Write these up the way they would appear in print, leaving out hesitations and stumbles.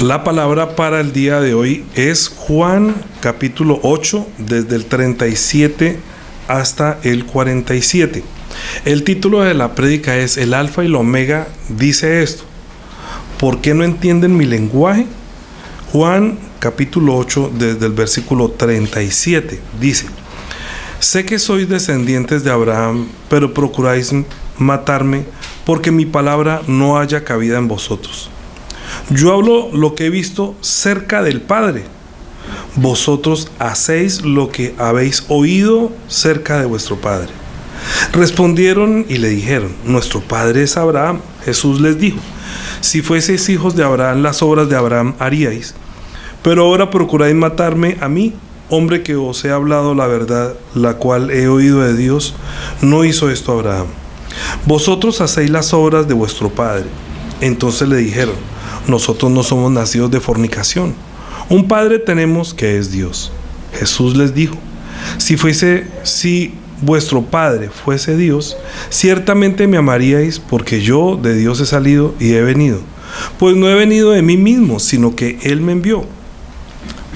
La palabra para el día de hoy es Juan capítulo 8, desde el 37 hasta el 47. El título de la prédica es El Alfa y el Omega dice esto: ¿por qué no entienden mi lenguaje? Juan capítulo 8, desde el versículo 37 dice: sé que sois descendientes de Abraham, pero procuráis matarme, porque mi palabra no haya cabida en vosotros. Yo hablo lo que he visto cerca del Padre. Vosotros hacéis lo que habéis oído cerca de vuestro Padre. Respondieron y le dijeron: nuestro Padre es Abraham. Jesús les dijo: si fueseis hijos de Abraham, las obras de Abraham haríais. Pero ahora procuráis matarme a mí, hombre que os he hablado la verdad, la cual he oído de Dios. No hizo esto Abraham. Vosotros hacéis las obras de vuestro padre. Entonces le dijeron: nosotros no somos nacidos de fornicación. Un padre tenemos, que es Dios. Jesús les dijo: si vuestro padre fuese Dios, ciertamente me amaríais, porque yo de Dios he salido y he venido. Pues no he venido de mí mismo, sino que Él me envió.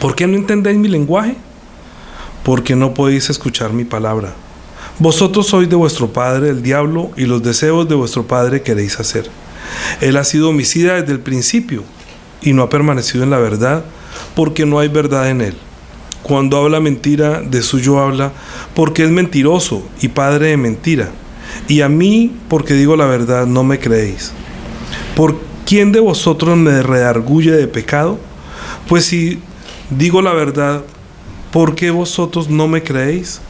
¿Por qué no entendéis mi lenguaje? Porque no podéis escuchar mi palabra. Vosotros sois de vuestro padre el diablo, y los deseos de vuestro padre queréis hacer. Él ha sido homicida desde el principio y no ha permanecido en la verdad, porque no hay verdad en él. Cuando habla mentira, de suyo habla, porque es mentiroso y padre de mentira. Y a mí, porque digo la verdad, no me creéis. ¿Por quién de vosotros me redarguye de pecado? Pues si digo la verdad, ¿por qué vosotros no me creéis?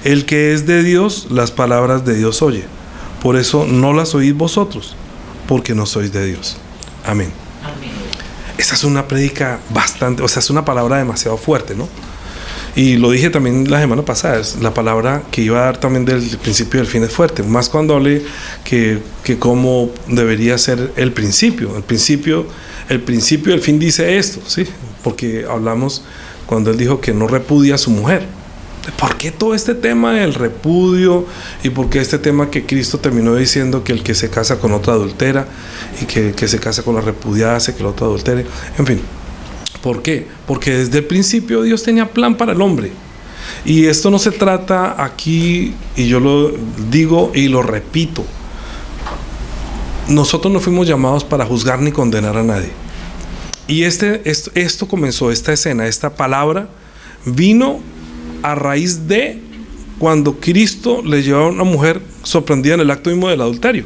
El que es de Dios, las palabras de Dios oye. Por eso no las oís vosotros, porque no sois de Dios. Amén. Amén. Esa es una prédica bastante, es una palabra demasiado fuerte, ¿no? Y lo dije también la semana pasada, es la palabra que iba a dar también del principio y del fin es fuerte, más cuando hable que cómo debería ser el principio. El principio y el fin dice esto, ¿sí? Porque hablamos cuando él dijo que no repudia a su mujer. ¿Por qué todo este tema del repudio? ¿Y por qué este tema que Cristo terminó diciendo que el que se casa con otra adultera y que se casa con la repudiada hace que la otra adultere? En fin, ¿por qué? Porque desde el principio Dios tenía plan para el hombre. Y esto no se trata aquí, y yo lo digo y lo repito, nosotros no fuimos llamados para juzgar ni condenar a nadie. Y esto comenzó, esta escena, esta palabra vino a raíz de cuando Cristo le llevó a una mujer sorprendida en el acto mismo del adulterio.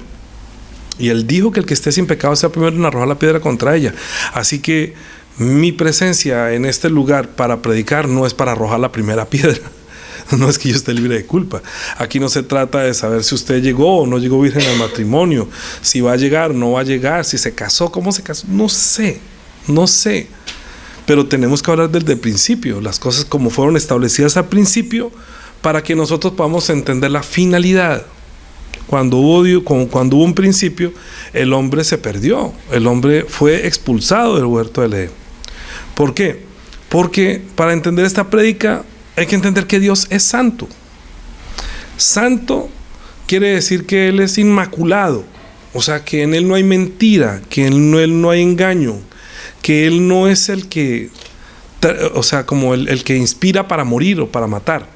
Y él dijo que el que esté sin pecado sea primero en arrojar la piedra contra ella. Así que mi presencia en este lugar para predicar no es para arrojar la primera piedra. No es que yo esté libre de culpa. Aquí no se trata de saber si usted llegó o no llegó virgen al matrimonio, si va a llegar o no va a llegar, si se casó, cómo se casó. No sé. Pero tenemos que hablar desde el principio, las cosas como fueron establecidas al principio, para que nosotros podamos entender la finalidad. Cuando hubo un principio, el hombre se perdió, el hombre fue expulsado del huerto del Edén. ¿Por qué? Porque para entender esta prédica hay que entender que Dios es santo. Santo quiere decir que Él es inmaculado, o sea, que en Él no hay mentira, que en Él no hay engaño, que Él no es el que, como el que inspira para morir o para matar.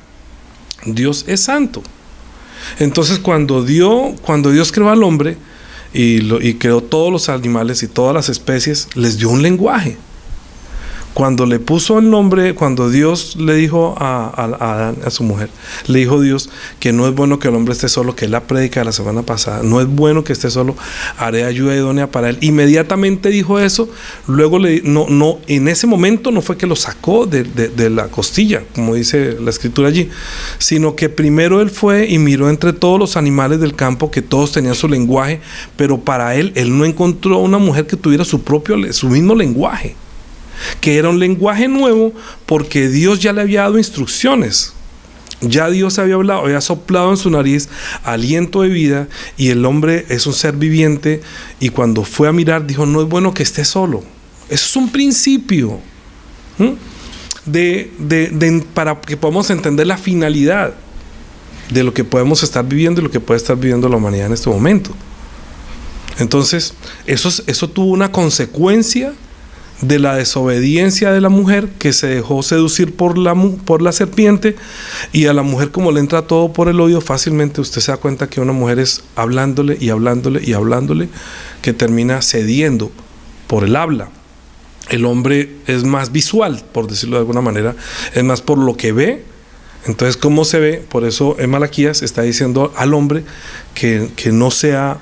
Dios es santo. Entonces cuando Dios creó al hombre y creó todos los animales y todas las especies, les dio un lenguaje. Cuando le puso el nombre, cuando Dios le dijo a Adán, a su mujer, le dijo Dios que no es bueno que el hombre esté solo, que es la prédica de la semana pasada, no es bueno que esté solo, haré ayuda idónea para él. Inmediatamente dijo eso, luego en ese momento no fue que lo sacó de la costilla, como dice la escritura allí, sino que primero él fue y miró entre todos los animales del campo, que todos tenían su lenguaje, pero para él no encontró una mujer que tuviera su mismo lenguaje, que era un lenguaje nuevo, porque Dios ya le había dado instrucciones. Ya Dios había hablado, había soplado en su nariz aliento de vida, y el hombre es un ser viviente, y cuando fue a mirar dijo: no es bueno que esté solo. Eso es un principio para que podamos entender la finalidad de lo que podemos estar viviendo y lo que puede estar viviendo la humanidad en este momento. Entonces eso tuvo una consecuencia de la desobediencia de la mujer, que se dejó seducir por la serpiente, y a la mujer, como le entra todo por el oído, fácilmente usted se da cuenta que una mujer es hablándole y hablándole y hablándole, que termina cediendo por el habla. El hombre es más visual, por decirlo de alguna manera, es más por lo que ve. Entonces, ¿cómo se ve? Por eso en Malaquías está diciendo al hombre que no sea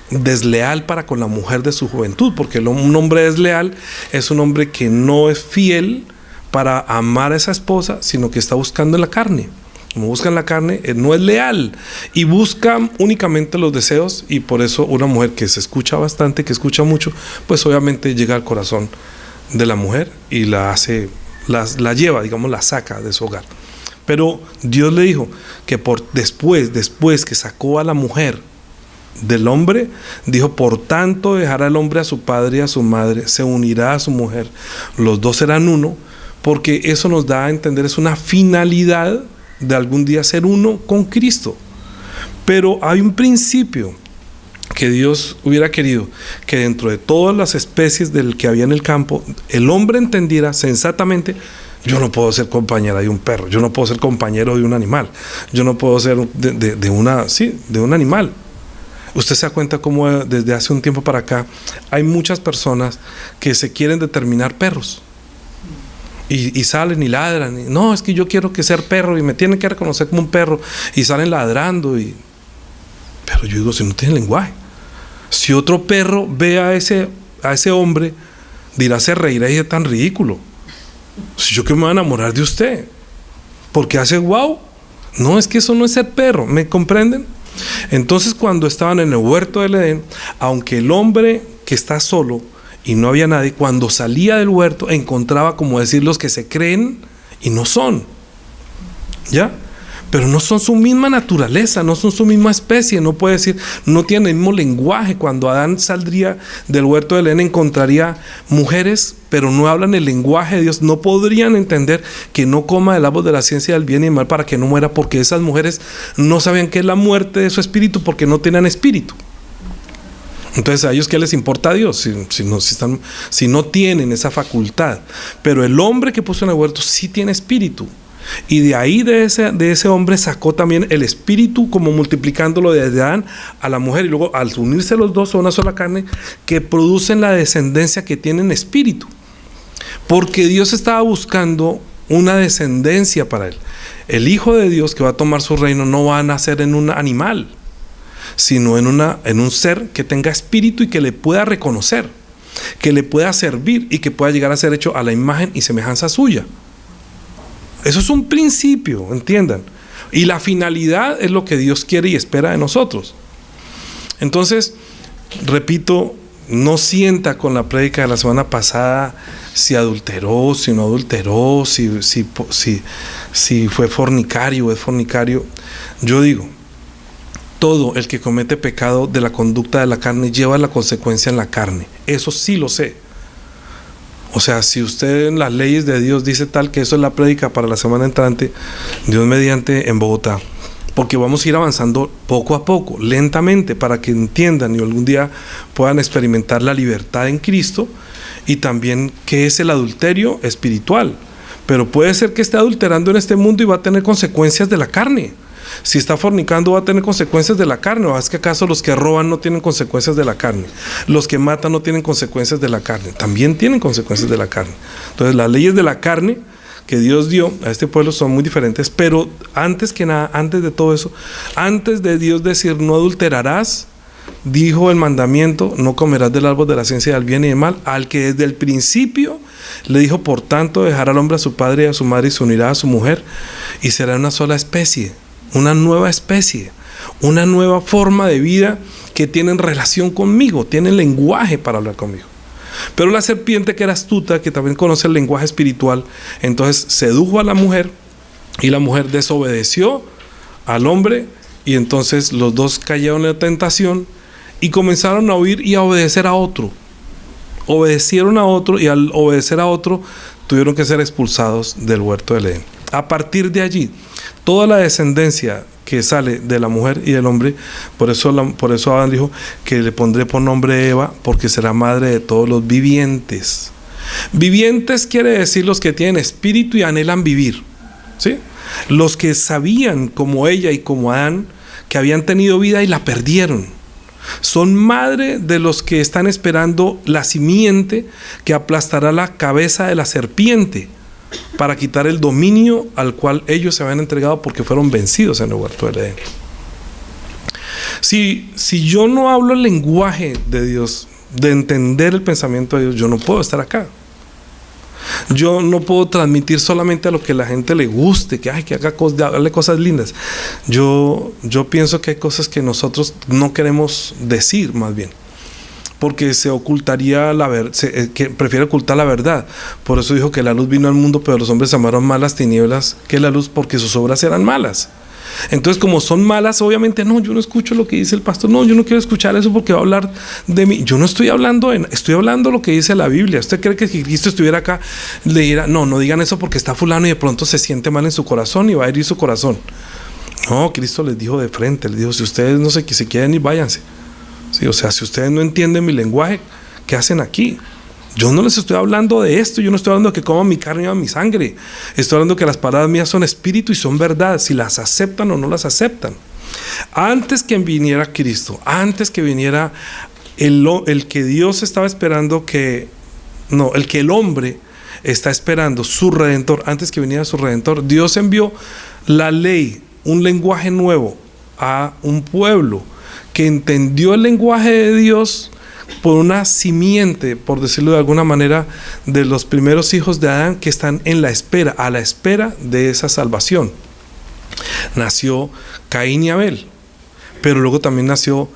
desleal para con la mujer de su juventud, porque un hombre desleal es un hombre que no es fiel para amar a esa esposa, sino que está buscando en la carne. Como busca en la carne, no es leal y busca únicamente los deseos, y por eso una mujer que se escucha bastante, que escucha mucho, pues obviamente llega al corazón de la mujer y la lleva, digamos, la saca de su hogar. Pero Dios le dijo que después que sacó a la mujer del hombre, dijo: por tanto dejará el hombre a su padre y a su madre, se unirá a su mujer, los dos serán uno, porque eso nos da a entender, es una finalidad de algún día ser uno con Cristo. Pero hay un principio que Dios hubiera querido que dentro de todas las especies del que había en el campo, el hombre entendiera sensatamente: yo no puedo ser compañera de un perro, yo no puedo ser compañero de un animal, yo no puedo ser de un animal. Usted se da cuenta cómo desde hace un tiempo para acá hay muchas personas que se quieren determinar perros y salen y ladran, y, no, es que yo quiero que ser perro y me tienen que reconocer como un perro, y salen ladrando. Pero yo digo, si no tiene lenguaje, si otro perro ve a ese hombre, dirá, se reirá, y es tan ridículo. Si yo que me voy a enamorar de usted porque hace wow. No, es que eso no es ser perro, ¿me comprenden? Entonces, cuando estaban en el huerto del Edén, aunque el hombre que está solo y no había nadie, cuando salía del huerto encontraba, como decir, los que se creen y no son, ¿ya? Pero no son su misma naturaleza, no son su misma especie, no puede decir, no tienen el mismo lenguaje. Cuando Adán saldría del huerto del Edén encontraría mujeres, pero no hablan el lenguaje de Dios, no podrían entender que no coma del árbol de la ciencia del bien y del mal para que no muera, porque esas mujeres no sabían qué es la muerte de su espíritu, porque no tenían espíritu. Entonces, ¿a ellos qué les importa a Dios si no tienen esa facultad? Pero el hombre que puso en el huerto sí tiene espíritu. Y de ahí, de ese hombre, sacó también el espíritu, como multiplicándolo desde Adán a la mujer, y luego al unirse los dos a una sola carne, que producen la descendencia que tienen espíritu, porque Dios estaba buscando una descendencia para él. El Hijo de Dios que va a tomar su reino no va a nacer en un animal, sino en un ser que tenga espíritu y que le pueda reconocer, que le pueda servir y que pueda llegar a ser hecho a la imagen y semejanza suya. Eso es un principio, entiendan. Y la finalidad es lo que Dios quiere y espera de nosotros. Entonces, repito, no sienta con la prédica de la semana pasada si adulteró, si no adulteró, si fue fornicario o es fornicario. Yo digo, todo el que comete pecado de la conducta de la carne lleva la consecuencia en la carne. Eso sí lo sé. O sea, si usted en las leyes de Dios dice tal, que eso es la prédica para la semana entrante, Dios mediante, en Bogotá, porque vamos a ir avanzando poco a poco, lentamente, para que entiendan y algún día puedan experimentar la libertad en Cristo, y también qué es el adulterio espiritual. Pero puede ser que esté adulterando en este mundo y va a tener consecuencias de la carne. Si está fornicando, va a tener consecuencias de la carne. ¿O es que acaso los que roban no tienen consecuencias de la carne? Los que matan no tienen consecuencias de la carne. También tienen consecuencias de la carne. Entonces, las leyes de la carne que Dios dio a este pueblo son muy diferentes. Pero antes que nada, antes de todo eso, antes de Dios decir no adulterarás, dijo el mandamiento: no comerás del árbol de la ciencia del bien y del mal, al que desde el principio le dijo: por tanto dejará al hombre a su padre y a su madre y se unirá a su mujer, y será una sola especie. Una nueva especie, una nueva forma de vida que tienen relación conmigo, tienen lenguaje para hablar conmigo. Pero la serpiente, que era astuta, que también conoce el lenguaje espiritual, entonces sedujo a la mujer, y la mujer desobedeció al hombre, y entonces los dos cayeron en la tentación y comenzaron a oír y a obedecer a otro. Obedecieron a otro, y al obedecer a otro tuvieron que ser expulsados del huerto del Edén. A partir de allí, toda la descendencia que sale de la mujer y del hombre, por eso Adán dijo que le pondré por nombre Eva, porque será madre de todos los vivientes. Vivientes quiere decir los que tienen espíritu y anhelan vivir, ¿sí? Los que sabían, como ella y como Adán, que habían tenido vida y la perdieron. Son madre de los que están esperando la simiente que aplastará la cabeza de la serpiente para quitar el dominio al cual ellos se habían entregado porque fueron vencidos en el huerto del Edén. Si yo no hablo el lenguaje de Dios, de entender el pensamiento de Dios, yo no puedo estar acá. Yo no puedo transmitir solamente a lo que la gente le guste, que haga cosas lindas. Yo pienso que hay cosas que nosotros no queremos decir, más bien, porque se ocultaría que prefiere ocultar la verdad. Por eso dijo que la luz vino al mundo, pero los hombres amaron más las tinieblas que la luz, porque sus obras eran malas. Entonces, como son malas, obviamente, no, yo no escucho lo que dice el pastor, no, yo no quiero escuchar eso porque va a hablar de mí. Yo no estoy hablando estoy hablando lo que dice la Biblia. ¿Usted cree que si Cristo estuviera acá, le dirá, no digan eso porque está fulano y de pronto se siente mal en su corazón y va a herir su corazón? No, Cristo les dijo de frente, les dijo, si ustedes no se quieren ir, váyanse. Sí, o sea, si ustedes no entienden mi lenguaje, ¿qué hacen aquí? Yo no les estoy hablando de esto, yo no estoy hablando de que coman mi carne y beban mi sangre. Estoy hablando que las palabras mías son espíritu y son verdad, si las aceptan o no las aceptan. Antes que viniera Cristo, antes que viniera el que Dios estaba esperando el que el hombre está esperando, su Redentor, antes que viniera su Redentor, Dios envió la ley, un lenguaje nuevo a un pueblo que entendió el lenguaje de Dios por una simiente, por decirlo de alguna manera, de los primeros hijos de Adán que están a la espera de esa salvación. Nació Caín y Abel, pero luego también nació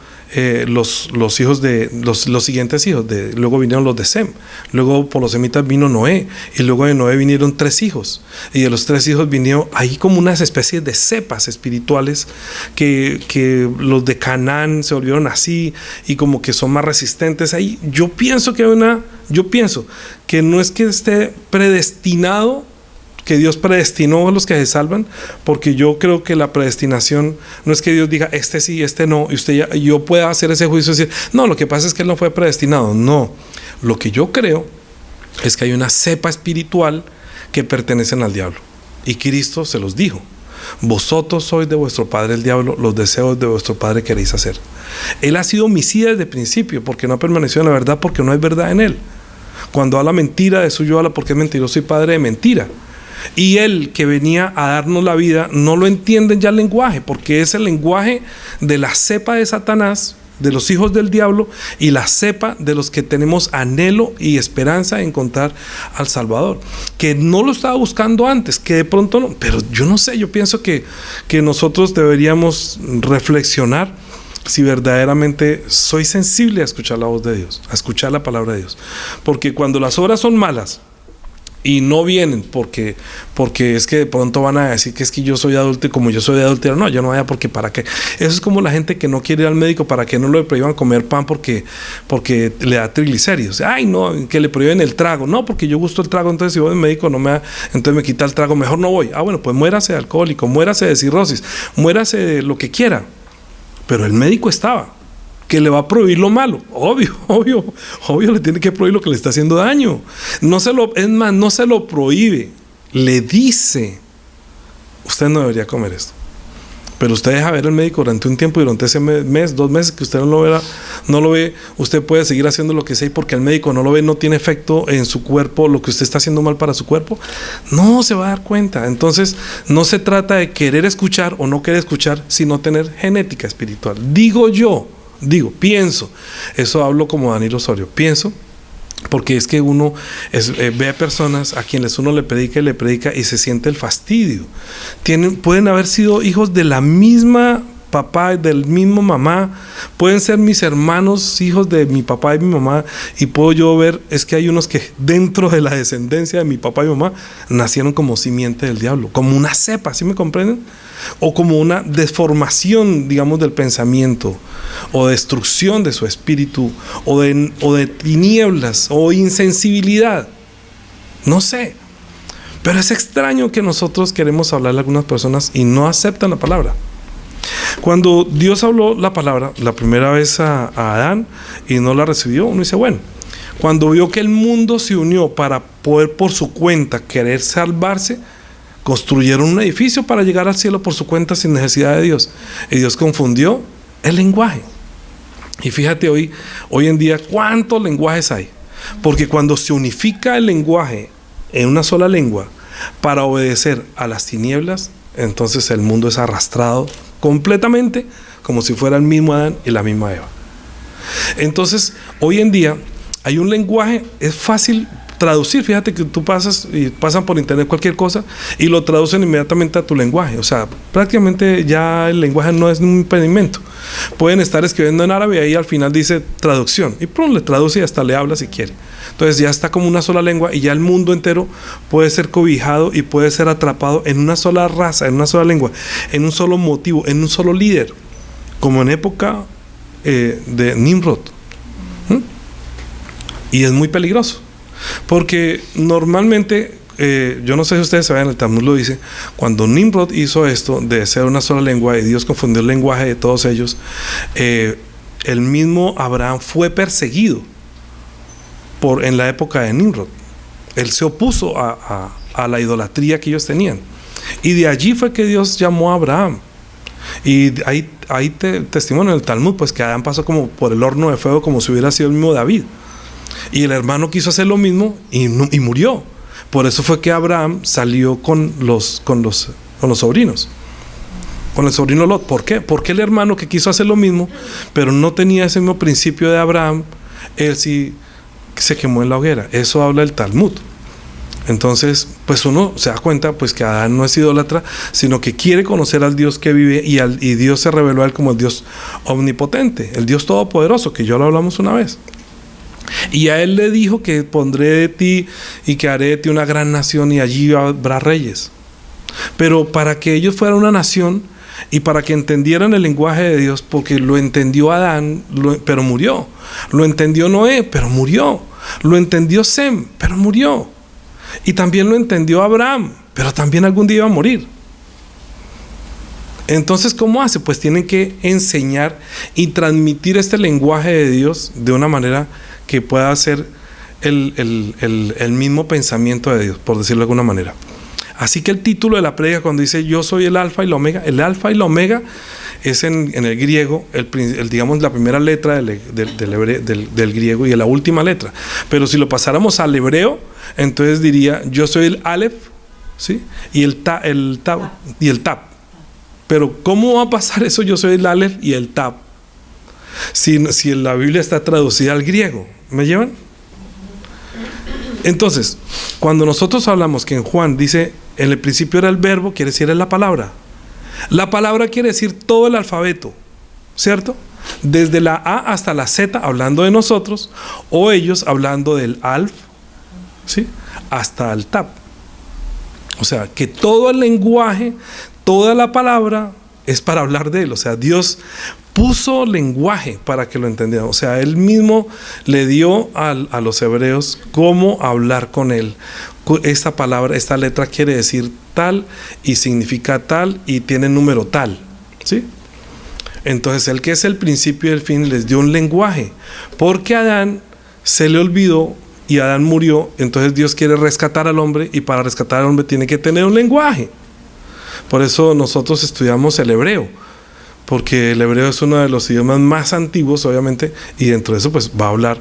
los hijos de los siguientes hijos, luego vinieron los de Sem, luego por los semitas vino Noé, y luego de Noé vinieron 3 hijos, y de los 3 hijos vinieron ahí como unas especies de cepas espirituales que los de Canaán se volvieron así y como que son más resistentes. Ahí yo pienso que no es que esté predestinado, que Dios predestinó a los que se salvan, porque yo creo que la predestinación no es que Dios diga este sí, este no, y yo pueda hacer ese juicio y decir, no, lo que pasa es que él no fue predestinado. No, lo que yo creo es que hay una cepa espiritual que pertenecen al diablo, y Cristo se los dijo: vosotros sois de vuestro padre el diablo, los deseos de vuestro padre queréis hacer. Él ha sido homicida desde el principio, porque no ha permanecido en la verdad, porque no hay verdad en él. Cuando habla mentira, de suyo habla porque es mentiroso y padre de mentira. Y él que venía a darnos la vida, no lo entienden ya el lenguaje, porque es el lenguaje de la cepa de Satanás, de los hijos del diablo, y la cepa de los que tenemos anhelo y esperanza de encontrar al Salvador, que no lo estaba buscando antes, que de pronto no, pero yo no sé, yo pienso que nosotros deberíamos reflexionar si verdaderamente soy sensible a escuchar la voz de Dios, a escuchar la palabra de Dios, porque cuando las obras son malas y no vienen porque es que de pronto van a decir que es que yo soy adúltero, y como yo soy adúltero, no, yo no vaya porque para qué. Eso es como la gente que no quiere ir al médico, para que no le prohíban comer pan porque le da triglicéridos. Ay, no, que le prohíben el trago, no, porque yo gusto el trago, entonces si voy al médico entonces me quita el trago, mejor no voy. Ah, bueno, pues muérase de alcohólico, muérase de cirrosis, muérase de lo que quiera. Pero el médico estaba, que le va a prohibir lo malo. Obvio, le tiene que prohibir lo que le está haciendo daño. No se lo prohíbe, le dice: usted no debería comer esto. Pero usted deja ver al médico durante un tiempo, y durante ese mes, 2 meses que usted no lo ve, usted puede seguir haciendo lo que sea, y porque el médico no lo ve, no tiene efecto en su cuerpo, lo que usted está haciendo mal para su cuerpo, no se va a dar cuenta. Entonces, no se trata de querer escuchar o no querer escuchar, sino tener genética espiritual. Pienso, eso hablo como Daniel Osorio, pienso, porque es que uno ve a personas a quienes uno le predica y se siente el fastidio. Pueden haber sido hijos de la misma papá, del mismo mamá, pueden ser mis hermanos, hijos de mi papá y mi mamá, y puedo yo ver, es que hay unos que dentro de la descendencia de mi papá y mamá nacieron como simiente del diablo, como una cepa, ¿sí me comprenden? O como una deformación, digamos, del pensamiento, o destrucción de su espíritu, o de tinieblas, o insensibilidad, no sé. Pero es extraño que nosotros queremos hablarle a algunas personas y no aceptan la palabra. Cuando Dios habló la palabra la primera vez a Adán y no la recibió, uno dice, bueno, cuando vio que el mundo se unió para poder por su cuenta querer salvarse, construyeron un edificio para llegar al cielo por su cuenta sin necesidad de Dios. Y Dios confundió el lenguaje. Y fíjate hoy en día cuántos lenguajes hay. Porque cuando se unifica el lenguaje en una sola lengua para obedecer a las tinieblas, entonces el mundo es arrastrado completamente como si fuera el mismo Adán y la misma Eva. Entonces hoy en día hay un lenguaje, es fácil traducir. Fíjate que tú pasan por internet cualquier cosa y lo traducen inmediatamente a tu lenguaje. O sea, prácticamente ya el lenguaje no es un impedimento. Pueden estar escribiendo en árabe y ahí al final dice traducción y pum, le traduce y hasta le habla si quiere. Entonces ya está como una sola lengua y ya el mundo entero puede ser cobijado y puede ser atrapado en una sola raza, en una sola lengua, en un solo motivo, en un solo líder, como en época de Nimrod. Y es muy peligroso. Porque normalmente, yo no sé si ustedes saben, el Talmud lo dice, cuando Nimrod hizo esto de ser una sola lengua y Dios confundió el lenguaje de todos ellos, el mismo Abraham fue perseguido en la época de Nimrod. Él se opuso a la idolatría que ellos tenían. Y de allí fue que Dios llamó a Abraham. Y hay testimonio en el Talmud, pues que Adán pasó como por el horno de fuego como si hubiera sido el mismo David. Y el hermano quiso hacer lo mismo y murió. Por eso fue que Abraham salió con los sobrinos, con el sobrino Lot. ¿Por qué? Porque el hermano que quiso hacer lo mismo, pero no tenía ese mismo principio de Abraham, él sí se quemó en la hoguera. Eso habla el Talmud. Entonces, pues uno se da cuenta pues que Adán no es idólatra, sino que quiere conocer al Dios que vive y Dios se reveló a él como el Dios omnipotente, el Dios todopoderoso, que ya lo hablamos una vez. Y a él le dijo que pondré de ti y que haré de ti una gran nación y allí habrá reyes. Pero para que ellos fueran una nación y para que entendieran el lenguaje de Dios, porque lo entendió Adán, pero murió. Lo entendió Noé, pero murió. Lo entendió Sem, pero murió. Y también lo entendió Abraham, pero también algún día iba a morir. Entonces, ¿cómo hace? Pues tienen que enseñar y transmitir este lenguaje de Dios de una manera que pueda ser el mismo pensamiento de Dios, por decirlo de alguna manera. Así que el título de la prédica, cuando dice yo soy el alfa y la omega, el alfa y la omega es en el griego, digamos la primera letra del griego y la última letra. Pero si lo pasáramos al hebreo, entonces diría yo soy el alef, ¿sí? Y el tab. Pero ¿cómo va a pasar eso? Yo soy el alef y el tab. Si la Biblia está traducida al griego, ¿me llevan? Entonces, cuando nosotros hablamos que en Juan dice en el principio era el verbo, quiere decir es la palabra. La palabra quiere decir todo el alfabeto, ¿cierto? Desde la A hasta la Z hablando de nosotros, o ellos hablando del alf, ¿sí? Hasta el tab. O sea, que todo el lenguaje, toda la palabra es para hablar de él. O sea, Dios puso lenguaje para que lo entendieran. O sea, él mismo le dio a los hebreos cómo hablar con él. Esta palabra, esta letra quiere decir tal y significa tal y tiene número tal, ¿sí? Entonces, el que es el principio y el fin les dio un lenguaje. Porque a Adán se le olvidó y Adán murió. Entonces Dios quiere rescatar al hombre y para rescatar al hombre tiene que tener un lenguaje. Por eso nosotros estudiamos el hebreo, porque el hebreo es uno de los idiomas más antiguos, obviamente, y dentro de eso pues va a hablar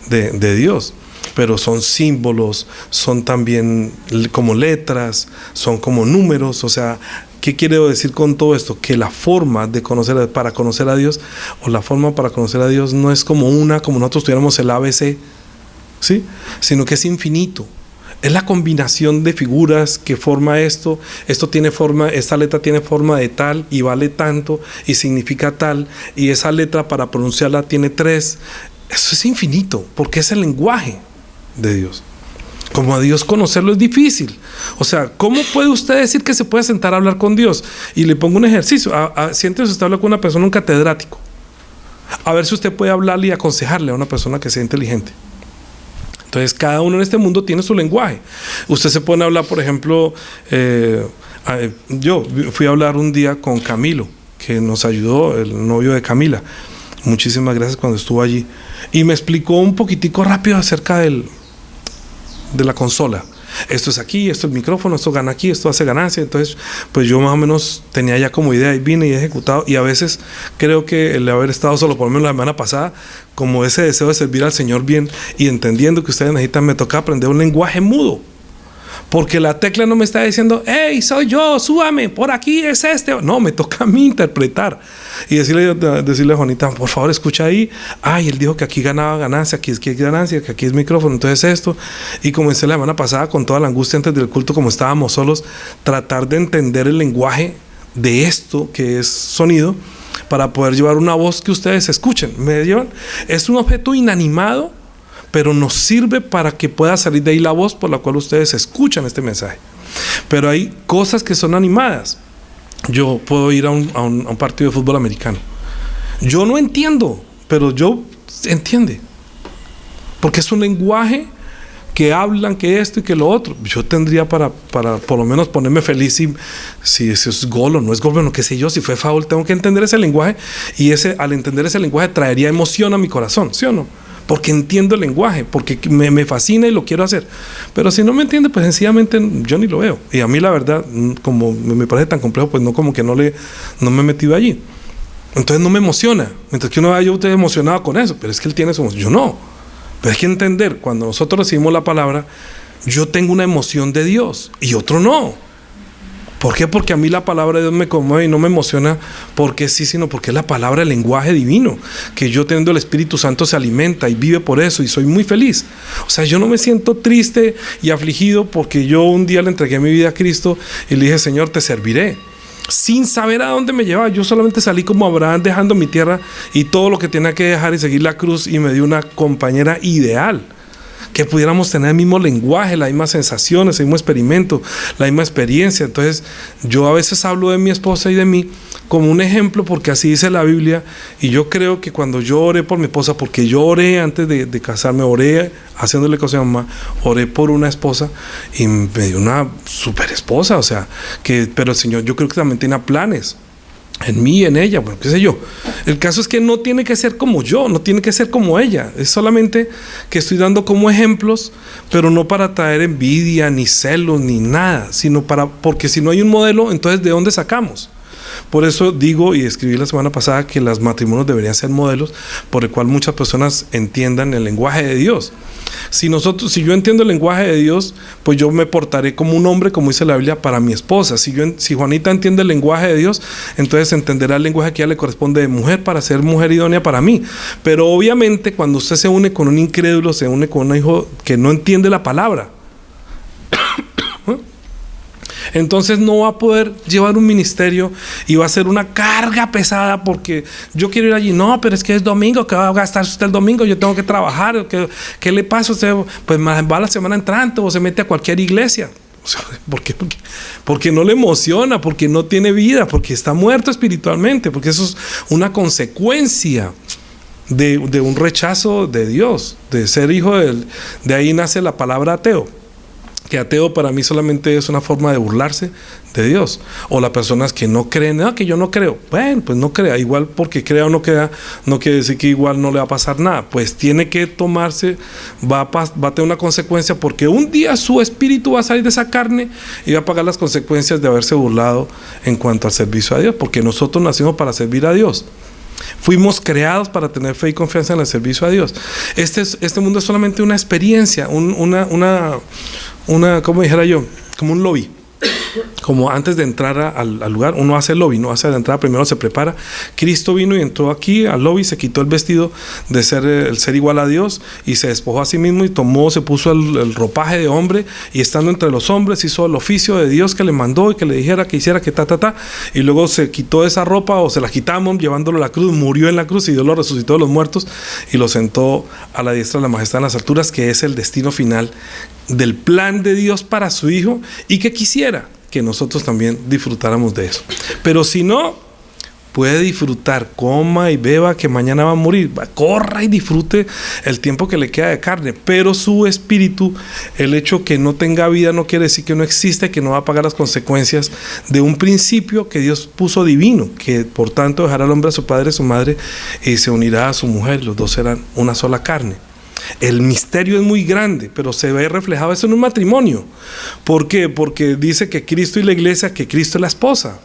de Dios. Pero son símbolos, son también como letras, son como números. O sea, ¿qué quiero decir con todo esto? Que la forma de para conocer a Dios, o la forma para conocer a Dios no es como nosotros tuviéramos el ABC, ¿sí? Sino que es infinito. Es la combinación de figuras que forma esto. Esto tiene forma, esta letra tiene forma de tal y vale tanto y significa tal, y esa letra para pronunciarla tiene 3. Eso es infinito, porque es el lenguaje de Dios. Como a Dios conocerlo es difícil. O sea, ¿cómo puede usted decir que se puede sentar a hablar con Dios? Y le pongo un ejercicio. Siéntese usted a hablar con una persona, un catedrático. A ver si usted puede hablarle y aconsejarle a una persona que sea inteligente. Entonces, cada uno en este mundo tiene su lenguaje. Usted se pone a hablar, por ejemplo, yo fui a hablar un día con Camilo, que nos ayudó, el novio de Camila. Muchísimas gracias cuando estuvo allí. Y me explicó un poquitico rápido acerca de la consola. Esto es aquí, esto es el micrófono, esto gana aquí, esto hace ganancia. Entonces, pues yo más o menos tenía ya como idea y vine y he ejecutado. Y a veces creo que el haber estado solo, por lo menos la semana pasada, como ese deseo de servir al Señor bien y entendiendo que ustedes necesitan, me toca aprender un lenguaje mudo. Porque la tecla no me está diciendo, hey, soy yo, súbame, por aquí es este. No, me toca a mí interpretar. Y decirle a Juanita, por favor, escucha ahí. Ay, él dijo que aquí ganaba ganancia, aquí es ganancia, que aquí es micrófono, entonces esto. Y comencé la semana pasada con toda la angustia antes del culto, como estábamos solos, tratar de entender el lenguaje de esto que es sonido, para poder llevar una voz que ustedes escuchen. ¿Me llevan? Es un objeto inanimado, pero nos sirve para que pueda salir de ahí la voz por la cual ustedes escuchan este mensaje. Pero hay cosas que son animadas. Yo puedo ir a un partido de fútbol americano. Yo no entiendo, pero yo entiende. Porque es un lenguaje que hablan, que esto y que lo otro. Yo tendría para por lo menos ponerme feliz si es gol o no es gol, bueno, qué sé yo, si fue foul, tengo que entender ese lenguaje. Y al entender ese lenguaje traería emoción a mi corazón, ¿sí o no? Porque entiendo el lenguaje, porque me fascina y lo quiero hacer. Pero si no me entiende, pues sencillamente yo ni lo veo. Y a mí la verdad, como me parece tan complejo, pues no, como que no me he metido allí. Entonces no me emociona. Mientras que uno vaya, yo estoy emocionado con eso, pero es que él tiene su emoción. Yo no. Pero hay que entender, cuando nosotros recibimos la palabra, yo tengo una emoción de Dios y otro no. ¿Por qué? Porque a mí la palabra de Dios me conmueve y no me emociona porque sí, sino porque es la palabra, el lenguaje divino, que yo teniendo el Espíritu Santo se alimenta y vive por eso y soy muy feliz. O sea, yo no me siento triste y afligido porque yo un día le entregué mi vida a Cristo y le dije, Señor, te serviré, sin saber a dónde me llevaba. Yo solamente salí como Abraham dejando mi tierra y todo lo que tenía que dejar y seguir la cruz, y me dio una compañera ideal, que pudiéramos tener el mismo lenguaje, las mismas sensaciones, el mismo experimento, la misma experiencia. Entonces yo a veces hablo de mi esposa y de mí como un ejemplo, porque así dice la Biblia, y yo creo que cuando yo oré por mi esposa, porque yo oré antes de casarme, oré haciéndole cosas a mi mamá, oré por una esposa y me dio una super esposa, o sea, pero el Señor yo creo que también tiene planes en mí y en ella, bueno, qué sé yo. El caso es que no tiene que ser como yo, no tiene que ser como ella. Es solamente que estoy dando como ejemplos, pero no para traer envidia, ni celos, ni nada, sino porque si no hay un modelo, entonces ¿de dónde sacamos? Por eso digo, y escribí la semana pasada, que los matrimonios deberían ser modelos por el cual muchas personas entiendan el lenguaje de Dios. Si yo entiendo el lenguaje de Dios, pues yo me portaré como un hombre, como dice la Biblia, para mi esposa. Si Juanita entiende el lenguaje de Dios, entonces entenderá el lenguaje que ya le corresponde de mujer, para ser mujer idónea para mí. Pero obviamente cuando usted se une con un incrédulo, se une con un hijo que no entiende la palabra, entonces no va a poder llevar un ministerio y va a ser una carga pesada, porque yo quiero ir allí. No, pero es que es domingo, ¿qué va a gastar usted el domingo? Yo tengo que trabajar. ¿Qué le pasa a usted? Pues va la semana entrante o se mete a cualquier iglesia. O sea, ¿por qué? Porque no le emociona, porque no tiene vida, porque está muerto espiritualmente, porque eso es una consecuencia de un rechazo de Dios, de ser hijo de ahí nace la palabra ateo. Que ateo para mí solamente es una forma de burlarse de Dios. O las personas que no creen, que yo no creo. Bueno, pues no crea. Igual porque crea o no crea, no quiere decir que igual no le va a pasar nada. Pues tiene que tomarse, va a tener una consecuencia, porque un día su espíritu va a salir de esa carne y va a pagar las consecuencias de haberse burlado en cuanto al servicio a Dios. Porque nosotros nacimos para servir a Dios. Fuimos creados para tener fe y confianza en el servicio a Dios. Este mundo es solamente una experiencia, como dijera yo, como un lobby. Como antes de entrar al lugar, uno hace el lobby, no hace la entrada, primero se prepara. Cristo vino y entró aquí al lobby, se quitó el vestido de el ser igual a Dios y se despojó a sí mismo y se puso el ropaje de hombre, y estando entre los hombres hizo el oficio de Dios que le mandó y que le dijera que hiciera que y luego se quitó esa ropa, o se la quitamos llevándolo a la cruz, murió en la cruz y Dios lo resucitó de los muertos y lo sentó a la diestra de la majestad en las alturas, que es el destino final del plan de Dios para su Hijo, y que quisiera que nosotros también disfrutáramos de eso. Pero si no, puede disfrutar, coma y beba, que mañana va a morir, corra y disfrute el tiempo que le queda de carne, pero su espíritu, el hecho que no tenga vida no quiere decir que no existe, que no va a pagar las consecuencias de un principio que Dios puso divino, que por tanto dejará al hombre a su padre y a su madre y se unirá a su mujer, los dos serán una sola carne. El misterio es muy grande, pero se ve reflejado eso en un matrimonio. ¿Por qué? Porque dice que Cristo y la iglesia, que Cristo es la esposa,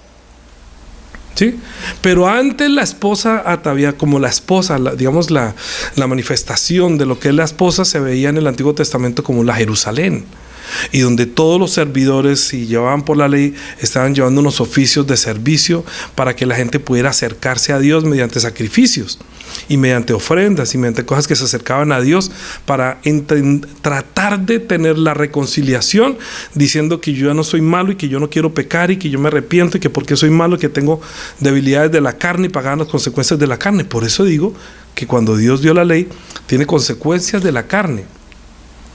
¿sí? Pero antes la esposa ataviada como la esposa, digamos la manifestación de lo que es la esposa se veía en el Antiguo Testamento como la Jerusalén, y donde todos los servidores, si llevaban por la ley, estaban llevando unos oficios de servicio para que la gente pudiera acercarse a Dios mediante sacrificios y mediante ofrendas y mediante cosas que se acercaban a Dios para tratar de tener la reconciliación, diciendo que yo ya no soy malo y que yo no quiero pecar y que yo me arrepiento y que porque soy malo y que tengo debilidades de la carne y pagaban las consecuencias de la carne. Por eso digo que cuando Dios dio la ley, tiene consecuencias de la carne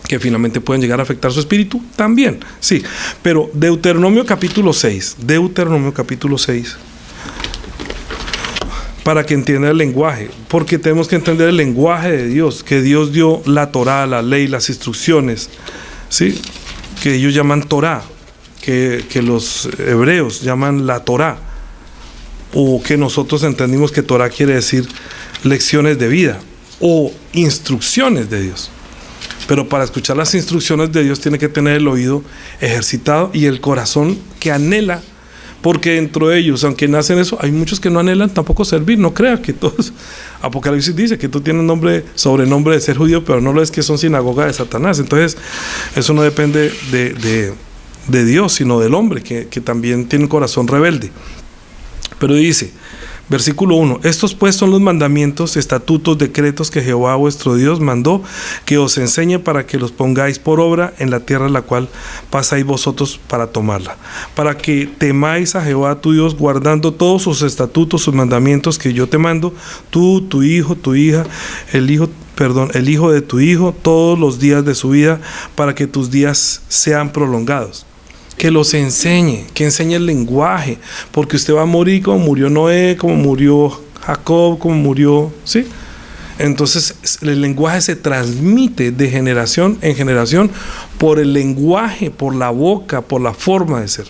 que finalmente pueden llegar a afectar su espíritu también, sí. Pero Deuteronomio capítulo 6, para que entienda el lenguaje, porque tenemos que entender el lenguaje de Dios, que Dios dio la Torá, la ley, las instrucciones, ¿sí? Que ellos llaman Torá, que los hebreos llaman la Torá, o que nosotros entendimos que Torá quiere decir lecciones de vida o instrucciones de Dios. Pero para escuchar las instrucciones de Dios tiene que tener el oído ejercitado y el corazón que anhela, porque dentro de ellos, aunque nacen eso, hay muchos que no anhelan tampoco servir. No crea que todos, Apocalipsis dice que tú tienes sobrenombre de ser judío, pero no lo es, que son sinagoga de Satanás. Entonces eso no depende de Dios, sino del hombre, que también tiene un corazón rebelde. Pero dice, versículo 1: estos pues son los mandamientos, estatutos, decretos que Jehová vuestro Dios mandó que os enseñe para que los pongáis por obra en la tierra en la cual pasáis vosotros para tomarla, para que temáis a Jehová tu Dios, guardando todos sus estatutos, sus mandamientos que yo te mando, tú, tu hijo, tu hija, el hijo de tu hijo, todos los días de su vida, para que tus días sean prolongados. Que los enseñe, que enseñe el lenguaje, porque usted va a morir como murió Noé, como murió Jacob, como murió, ¿sí? Entonces el lenguaje se transmite de generación en generación por el lenguaje, por la boca, por la forma de ser.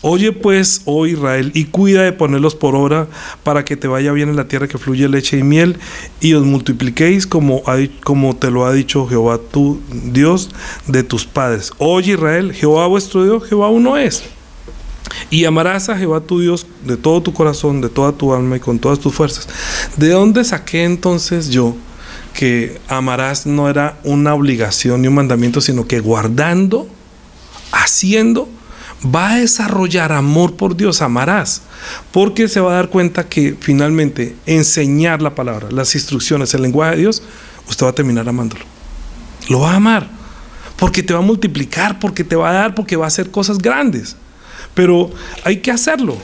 Oye pues, oh Israel, y cuida de ponerlos por obra, para que te vaya bien en la tierra que fluye leche y miel, y os multipliquéis como te lo ha dicho Jehová tu Dios de tus padres. Oye Israel, Jehová vuestro Dios, Jehová uno es. Y amarás a Jehová tu Dios de todo tu corazón, de toda tu alma y con todas tus fuerzas. ¿De dónde saqué entonces yo que amarás no era una obligación ni un mandamiento, sino que guardando, haciendo, va a desarrollar amor por Dios? Amarás, porque se va a dar cuenta que finalmente enseñar la palabra, las instrucciones, el lenguaje de Dios, usted va a terminar amándolo. Lo va a amar, porque te va a multiplicar, porque te va a dar, porque va a hacer cosas grandes. Pero hay que hacerlo.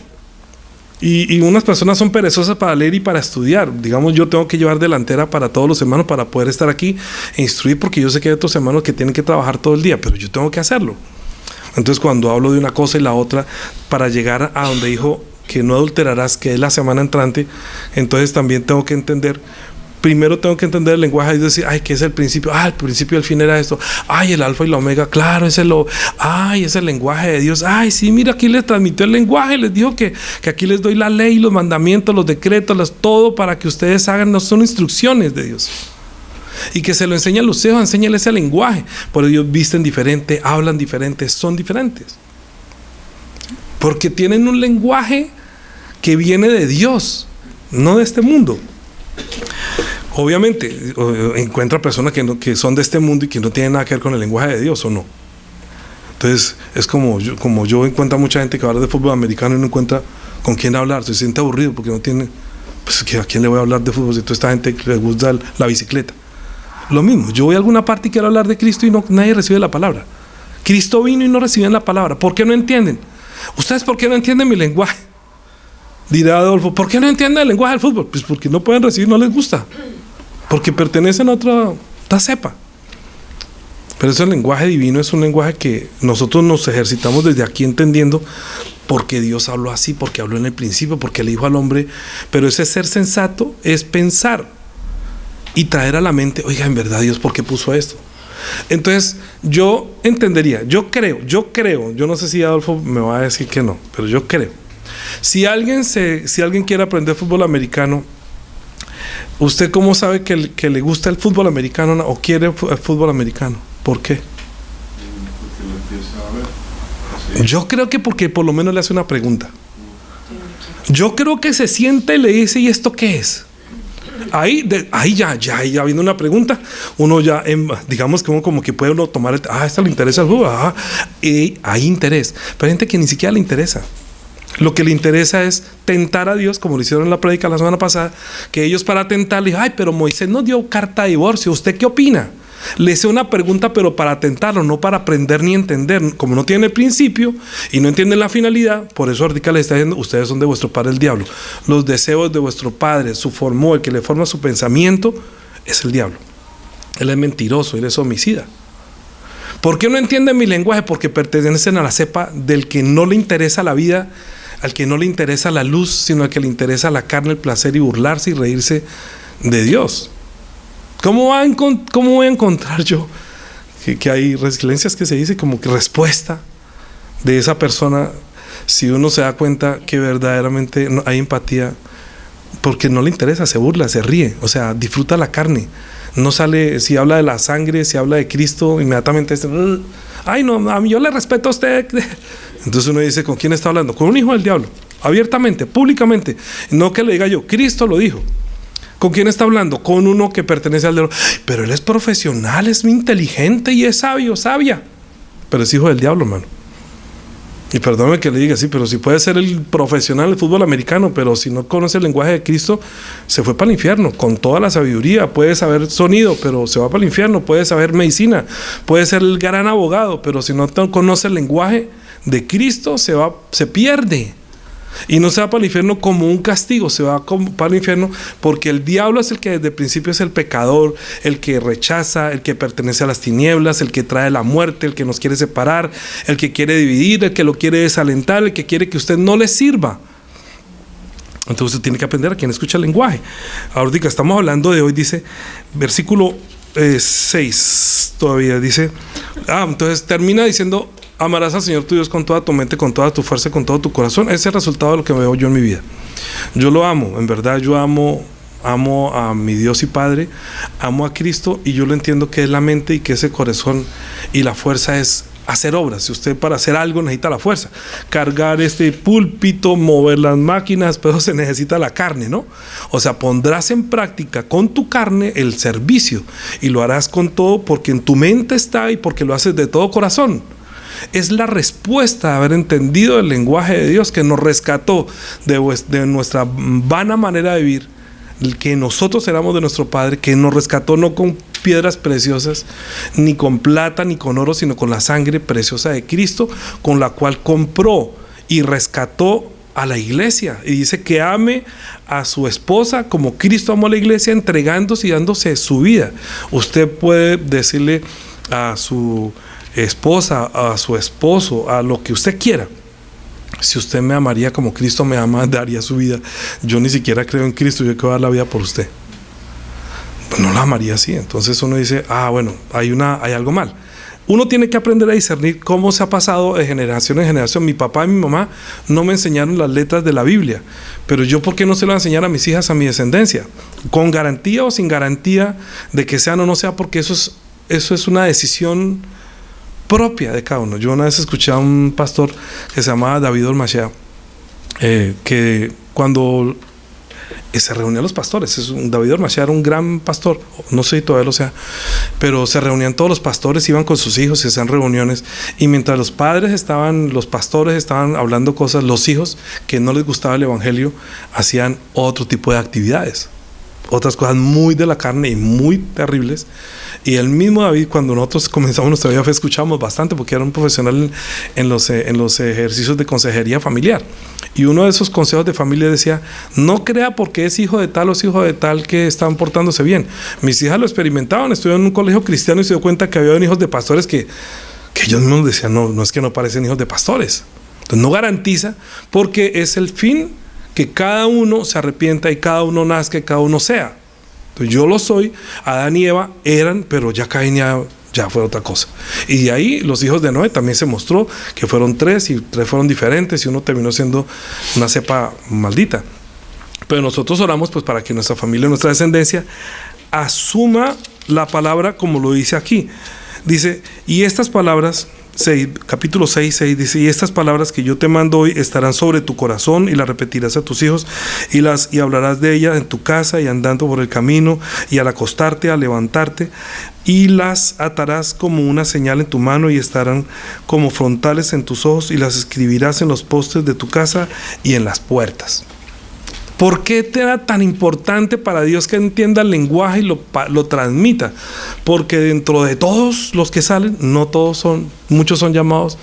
Y unas personas son perezosas para leer y para estudiar. Digamos, yo tengo que llevar delantera para todos los hermanos para poder estar aquí e instruir, porque yo sé que hay otros hermanos que tienen que trabajar todo el día, pero yo tengo que hacerlo. Entonces cuando hablo de una cosa y la otra, para llegar a donde dijo que no adulterarás, que es la semana entrante, entonces también tengo que entender, primero tengo que entender el lenguaje y decir, ay, ¿qué es el principio? Ah, el principio y el fin era esto. Ay, el alfa y la omega, claro, es el lenguaje de Dios. Ay, sí, mira, aquí les transmitió el lenguaje, les dijo que aquí les doy la ley, los mandamientos, los decretos, todo para que ustedes hagan, no son instrucciones de Dios. Y que se lo enseña a los hijos, enséñales ese lenguaje. Por ellos visten diferente, hablan diferente, son diferentes. Porque tienen un lenguaje que viene de Dios, no de este mundo. Obviamente, encuentra personas que son de este mundo y que no tienen nada que ver con el lenguaje de Dios, ¿o no? Entonces, es como yo encuentro mucha gente que habla de fútbol americano y no encuentra con quién hablar, se siente aburrido porque no tiene, pues, ¿a quién le voy a hablar de fútbol si toda esta gente le gusta la bicicleta? Lo mismo, yo voy a alguna parte y quiero hablar de Cristo y nadie recibe la palabra. Cristo vino y no reciben la palabra. ¿Por qué no entienden? ¿Ustedes por qué no entienden mi lenguaje? Dirá Adolfo, ¿por qué no entienden el lenguaje del fútbol? Pues porque no pueden recibir, no les gusta. Porque pertenecen a otra cepa. Pero ese lenguaje divino es un lenguaje que nosotros nos ejercitamos desde aquí entendiendo porque Dios habló así, porque habló en el principio, porque le dijo al hombre. Pero ese ser sensato es pensar y traer a la mente, oiga, en verdad Dios, ¿por qué puso esto? Entonces yo entendería, yo creo, yo no sé si Adolfo me va a decir que no, pero yo creo, si alguien quiere aprender fútbol americano, ¿usted cómo sabe que le gusta el fútbol americano o quiere el fútbol americano? ¿Por qué? Yo creo que porque por lo menos le hace una pregunta. Yo creo que se sienta y le dice, ¿y esto qué es? Ahí ya viendo una pregunta, uno ya, digamos que uno como que puede uno tomar, esto le interesa el fútbol, y hay interés. Pero hay gente que ni siquiera le interesa. Lo que le interesa es tentar a Dios, como lo hicieron en la prédica la semana pasada, que ellos para tentarle, pero Moisés nos dio carta de divorcio, ¿usted qué opina? Le hice una pregunta, pero para tentarlo, no para aprender ni entender. Como no tiene el principio y no entiende la finalidad, por eso ahorita le está diciendo, ustedes son de vuestro padre el diablo. Los deseos de vuestro padre, el que le forma su pensamiento, es el diablo. Él es mentiroso, él es homicida. ¿Por qué no entienden mi lenguaje? Porque pertenecen a la cepa del que no le interesa la vida, al que no le interesa la luz, sino al que le interesa la carne, el placer y burlarse y reírse de Dios. ¿Cómo voy a encontrar yo que hay resiliencias que se dice como que respuesta de esa persona si uno se da cuenta que verdaderamente no hay empatía? Porque no le interesa, se burla, se ríe, o sea, disfruta la carne. No sale, si habla de la sangre, si habla de Cristo, inmediatamente dice, ay no, a mí yo le respeto a usted. Entonces uno dice, ¿con quién está hablando? Con un hijo del diablo, abiertamente, públicamente. No que le diga yo, Cristo lo dijo. ¿Con quién está hablando? Con uno que pertenece al diablo. Pero él es profesional, es muy inteligente y es sabio, sabia. Pero es hijo del diablo, hermano. Y perdóneme que le diga así, pero si puede ser el profesional del fútbol americano, pero si no conoce el lenguaje de Cristo, se fue para el infierno, con toda la sabiduría. Puede saber sonido, pero se va para el infierno. Puede saber medicina, puede ser el gran abogado, pero si no conoce el lenguaje de Cristo, se pierde. Y no se va para el infierno como un castigo, se va para el infierno porque el diablo es el que desde el principio es el pecador, el que rechaza, el que pertenece a las tinieblas, el que trae la muerte, el que nos quiere separar, el que quiere dividir, el que lo quiere desalentar, el que quiere que usted no le sirva. Entonces usted tiene que aprender a quien escucha el lenguaje. Ahorita estamos hablando de hoy, dice, versículo 6 todavía, dice, entonces termina diciendo, amarás al Señor tu Dios con toda tu mente, con toda tu fuerza, con todo tu corazón. Ese es el resultado de lo que veo yo en mi vida. Yo lo amo, en verdad yo amo a mi Dios y Padre, amo a Cristo y yo lo entiendo que es la mente y que ese corazón y la fuerza es hacer obras. Si usted para hacer algo necesita la fuerza, cargar este púlpito, mover las máquinas, pero se necesita la carne, ¿no? O sea, pondrás en práctica con tu carne el servicio y lo harás con todo porque en tu mente está y porque lo haces de todo corazón. Es la respuesta de haber entendido el lenguaje de Dios que nos rescató de nuestra vana manera de vivir, que nosotros éramos de nuestro Padre, que nos rescató no con piedras preciosas, ni con plata, ni con oro, sino con la sangre preciosa de Cristo, con la cual compró y rescató a la iglesia. Y dice que ame a su esposa como Cristo amó a la iglesia, entregándose y dándose su vida. Usted puede decirle a su esposa, a su esposo, a lo que usted quiera, si usted me amaría como Cristo me ama, daría su vida. Yo ni siquiera creo en Cristo, yo quiero dar la vida por usted. Pues no la amaría así. Entonces uno dice, bueno, hay algo mal. Uno tiene que aprender a discernir cómo se ha pasado de generación en generación. Mi papá y mi mamá no me enseñaron las letras de la Biblia, pero yo, ¿por qué no se lo voy a enseñar a mis hijas, a mi descendencia? Con garantía o sin garantía de que sean o no sea, porque eso es una decisión propia de cada uno. Yo una vez escuché a un pastor que se llamaba David Ormachea, que cuando se reunían los pastores, David Ormachea era un gran pastor, no sé si todavía lo sea, pero se reunían todos los pastores, iban con sus hijos y hacían reuniones, y mientras los pastores estaban hablando cosas, los hijos que no les gustaba el evangelio hacían otro tipo de actividades, otras cosas muy de la carne y muy terribles. Y el mismo David, cuando nosotros comenzamos nuestra vida, escuchamos bastante porque era un profesional en los ejercicios de consejería familiar. Y uno de esos consejos de familia decía, no crea porque es hijo de tal o es hijo de tal que están portándose bien. Mis hijas lo experimentaban, estudiaron en un colegio cristiano y se dio cuenta que había hijos de pastores que ellos mismos decían, no es que no parecen hijos de pastores. Entonces no garantiza, porque es el fin que cada uno se arrepienta y cada uno nazca y cada uno sea. Entonces yo lo soy, Adán y Eva eran, pero ya Caín ya fue otra cosa. Y de ahí los hijos de Noé también se mostró que fueron tres y tres fueron diferentes y uno terminó siendo una cepa maldita. Pero nosotros oramos pues para que nuestra familia, nuestra descendencia asuma la palabra como lo dice aquí. Dice, y estas palabras, capítulo 6, dice, y estas palabras que yo te mando hoy estarán sobre tu corazón y las repetirás a tus hijos y hablarás de ellas en tu casa y andando por el camino y al acostarte, al levantarte, y las atarás como una señal en tu mano y estarán como frontales en tus ojos y las escribirás en los postes de tu casa y en las puertas. ¿Por qué te era tan importante para Dios que entienda el lenguaje y lo transmita? Porque dentro de todos los que salen, muchos son llamados,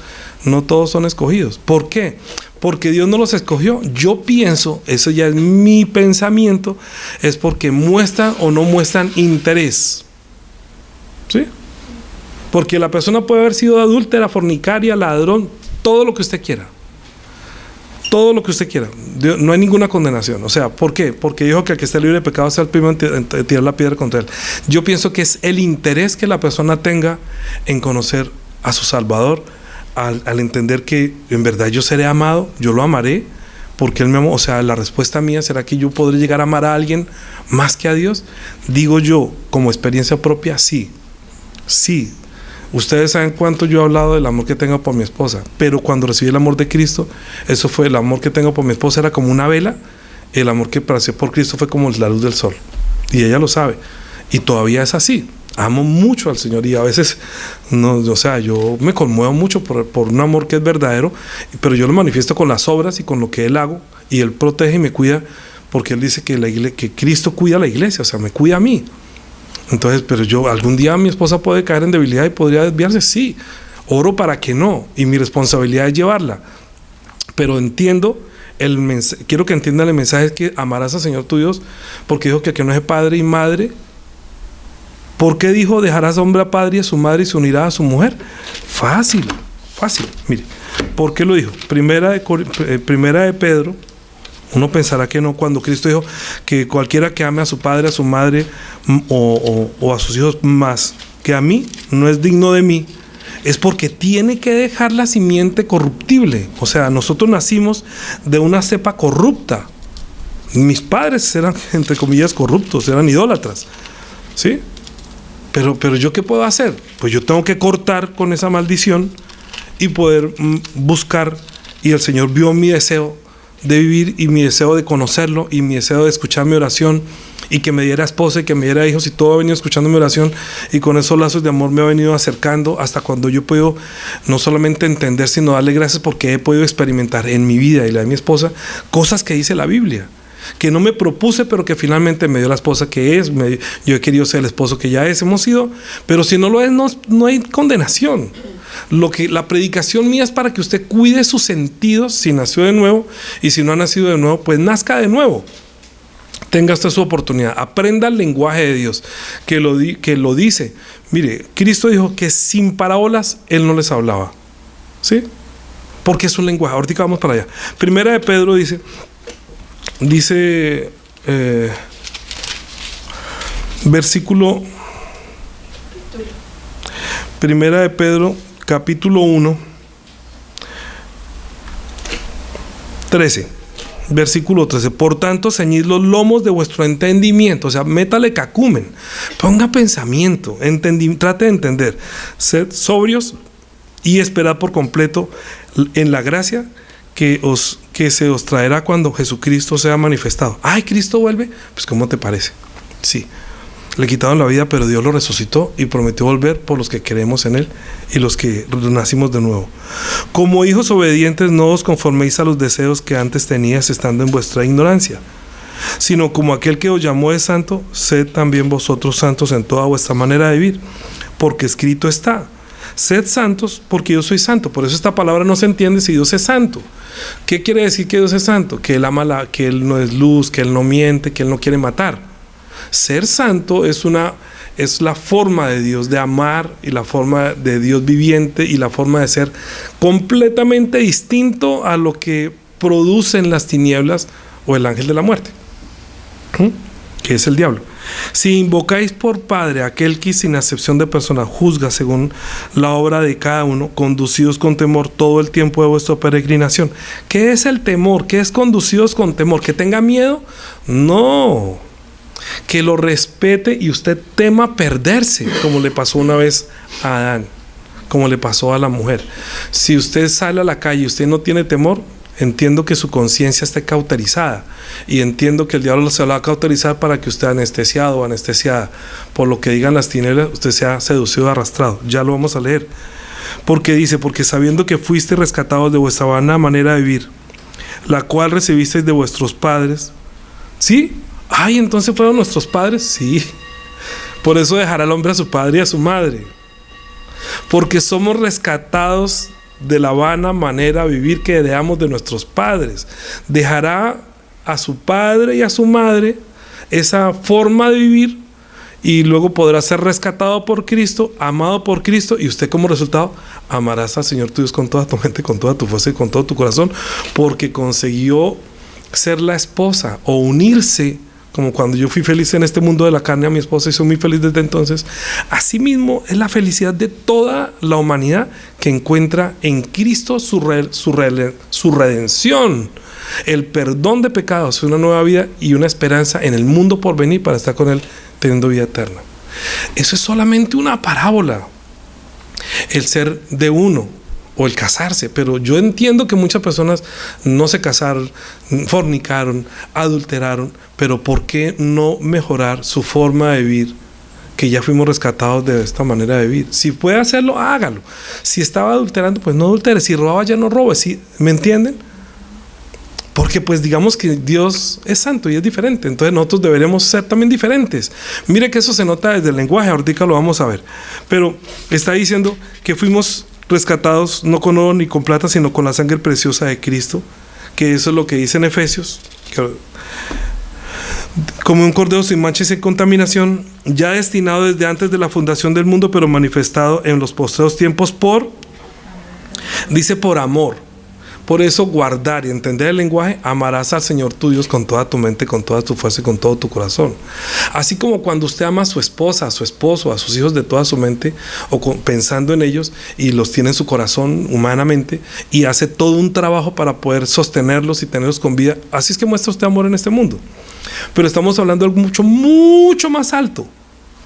no todos son escogidos. ¿Por qué? Porque Dios no los escogió. Yo pienso, eso ya es mi pensamiento, es porque muestran o no muestran interés. ¿Sí? Porque la persona puede haber sido adúltera, fornicaria, ladrón, todo lo que usted quiera. Todo lo que usted quiera. No hay ninguna condenación. O sea, ¿por qué? Porque dijo que el que esté libre de pecado sea el primero en tirar la piedra contra él. Yo pienso que es el interés que la persona tenga en conocer a su Salvador, al entender que en verdad yo seré amado, yo lo amaré, porque Él me amó. O sea, la respuesta mía será que yo podré llegar a amar a alguien más que a Dios. Digo yo, como experiencia propia, sí. Ustedes saben cuánto yo he hablado del amor que tengo por mi esposa, pero cuando recibí el amor de Cristo, eso fue el amor que tengo por mi esposa, era como una vela. El amor que pasé por Cristo fue como la luz del sol, y ella lo sabe, y todavía es así. Amo mucho al Señor y a veces no, o sea, yo me conmuevo mucho por un amor que es verdadero, pero yo lo manifiesto con las obras y con lo que Él hago, y Él protege y me cuida, porque Él dice que Cristo cuida a la iglesia, o sea, me cuida a mí. Entonces, pero yo, algún día mi esposa puede caer en debilidad y podría desviarse, sí. Oro para que no, y mi responsabilidad es llevarla. Pero entiendo quiero que entiendan el mensaje, es que amarás al Señor tu Dios, porque dijo que aquí no es padre y madre. ¿Por qué dijo dejarás a hombre a padre y a su madre y se unirá a su mujer? Fácil. Mire, ¿por qué lo dijo? Primera de Pedro. Uno pensará que no, cuando Cristo dijo que cualquiera que ame a su padre, a su madre o a sus hijos más que a mí, no es digno de mí, es porque tiene que dejar la simiente corruptible. O sea, nosotros nacimos de una cepa corrupta. Mis padres eran, entre comillas, corruptos, eran idólatras, ¿sí? Pero ¿yo qué puedo hacer? Pues yo tengo que cortar con esa maldición y poder buscar, y el Señor vio mi deseo de vivir y mi deseo de conocerlo y mi deseo de escuchar mi oración y que me diera esposa y que me diera hijos, y todo ha venido escuchando mi oración, y con esos lazos de amor me ha venido acercando hasta cuando yo puedo no solamente entender, sino darle gracias porque he podido experimentar en mi vida y la de mi esposa cosas que dice la Biblia, que no me propuse, pero que finalmente me dio la esposa que es. Yo he querido ser el esposo que ya hemos sido, pero si no lo es, no hay condenación. La predicación mía es para que usted cuide sus sentidos si nació de nuevo, y si no ha nacido de nuevo, pues nazca de nuevo. Tenga usted su oportunidad, aprenda el lenguaje de Dios, que lo dice. Mire, Cristo dijo que sin parábolas Él no les hablaba, ¿sí? Porque es un lenguaje. Ahorita vamos para allá. Primera de Pedro dice versículo, Primera de Pedro, capítulo 1, 13, versículo 13. Por tanto, ceñid los lomos de vuestro entendimiento. O sea, métale cacumen, ponga pensamiento, trate de entender, sed sobrios y esperad por completo en la gracia que se os traerá cuando Jesucristo sea manifestado. Ay, Cristo vuelve. Pues ¿cómo te parece? Sí, le quitaron la vida, pero Dios lo resucitó y prometió volver por los que creemos en Él y los que nacimos de nuevo. Como hijos obedientes, no os conforméis a los deseos que antes teníais estando en vuestra ignorancia, sino como aquel que os llamó es santo, sed también vosotros santos en toda vuestra manera de vivir, porque escrito está: sed santos porque yo soy santo. Por eso esta palabra no se entiende si Dios es santo. ¿Qué quiere decir que Dios es santo? Que Él ama, que Él no es luz, que Él no miente, que Él no quiere matar. Ser santo es es la forma de Dios de amar y la forma de Dios viviente y la forma de ser completamente distinto a lo que producen las tinieblas o el ángel de la muerte, que es el diablo. Si invocáis por Padre a aquel que sin acepción de personas juzga según la obra de cada uno, conducidos con temor todo el tiempo de vuestra peregrinación. ¿Qué es el temor? ¿Qué es conducidos con temor? ¿Que tenga miedo? No. Que lo respete y usted tema perderse, como le pasó una vez a Adán, como le pasó a la mujer. Si usted sale a la calle y usted no tiene temor, entiendo que su conciencia esté cauterizada, y entiendo que el diablo se la va a cauterizar para que usted, anestesiado o anestesiada por lo que digan las tinieblas, usted sea seducido, arrastrado. Ya lo vamos a leer, porque dice: porque sabiendo que fuiste rescatados de vuestra vana manera de vivir, la cual recibisteis de vuestros padres. ¿Sí? Ay, entonces fueron nuestros padres. Sí. Por eso dejará el hombre a su padre y a su madre, porque somos rescatados de la vana manera de vivir que heredamos de nuestros padres. Dejará a su padre y a su madre esa forma de vivir, y luego podrá ser rescatado por Cristo, amado por Cristo, y usted como resultado amarás al Señor tu Dios con toda tu mente, con toda tu fuerza y con todo tu corazón, porque consiguió ser la esposa o unirse. Como cuando yo fui feliz en este mundo de la carne a mi esposa y soy muy feliz desde entonces, asimismo es la felicidad de toda la humanidad que encuentra en Cristo su redención, el perdón de pecados, una nueva vida y una esperanza en el mundo por venir para estar con Él teniendo vida eterna. Eso es solamente una parábola, el ser de uno o el casarse, pero yo entiendo que muchas personas no se casaron, fornicaron, adulteraron, pero ¿por qué no mejorar su forma de vivir? Que ya fuimos rescatados de esta manera de vivir. Si puede hacerlo, hágalo. Si estaba adulterando, pues no adultere. Si robaba, ya no robe. ¿Sí? ¿Me entienden? Porque pues digamos que Dios es santo y es diferente, entonces nosotros deberemos ser también diferentes. Mire que eso se nota desde el lenguaje, ahorita lo vamos a ver, pero está diciendo que fuimos rescatados no con oro ni con plata, sino con la sangre preciosa de Cristo, que eso es lo que dice en Efesios, que como un cordero sin mancha y sin contaminación, ya destinado desde antes de la fundación del mundo, pero manifestado en los postreros tiempos dice por amor. Por eso guardar y entender el lenguaje: amarás al Señor tu Dios con toda tu mente, con toda tu fuerza y con todo tu corazón. Así como cuando usted ama a su esposa, a su esposo, a sus hijos de toda su mente, o pensando en ellos, y los tiene en su corazón humanamente, y hace todo un trabajo para poder sostenerlos y tenerlos con vida. Así es que muestra usted amor en este mundo. Pero estamos hablando de algo mucho, mucho más alto,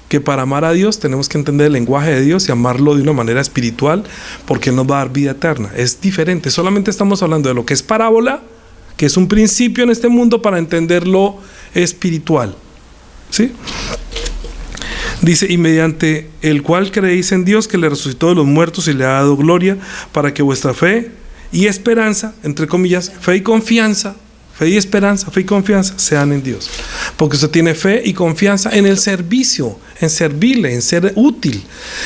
que para amar a Dios tenemos que entender el lenguaje de Dios y amarlo de una manera espiritual, porque Él nos va a dar vida eterna. Es diferente. Solamente estamos hablando de lo que es parábola, que es un principio en este mundo, para entender lo espiritual. ¿Sí? Dice: y mediante el cual creéis en Dios, que le resucitó de los muertos y le ha dado gloria, para que vuestra fe y esperanza, entre comillas, fe y confianza, fe y esperanza, fe y confianza sean en Dios. Porque usted tiene fe y confianza en el servicio, en servirle, en ser útil,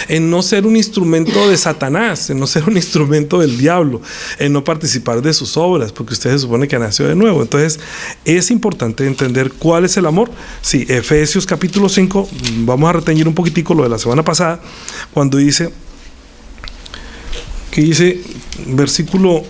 en no ser un instrumento de Satanás, en no ser un instrumento del diablo, en no participar de sus obras, porque usted se supone que nació de nuevo. Entonces es importante entender cuál es el amor. Sí, Efesios capítulo 5, vamos a retener un poquitico lo de la semana pasada, cuando dice, versículo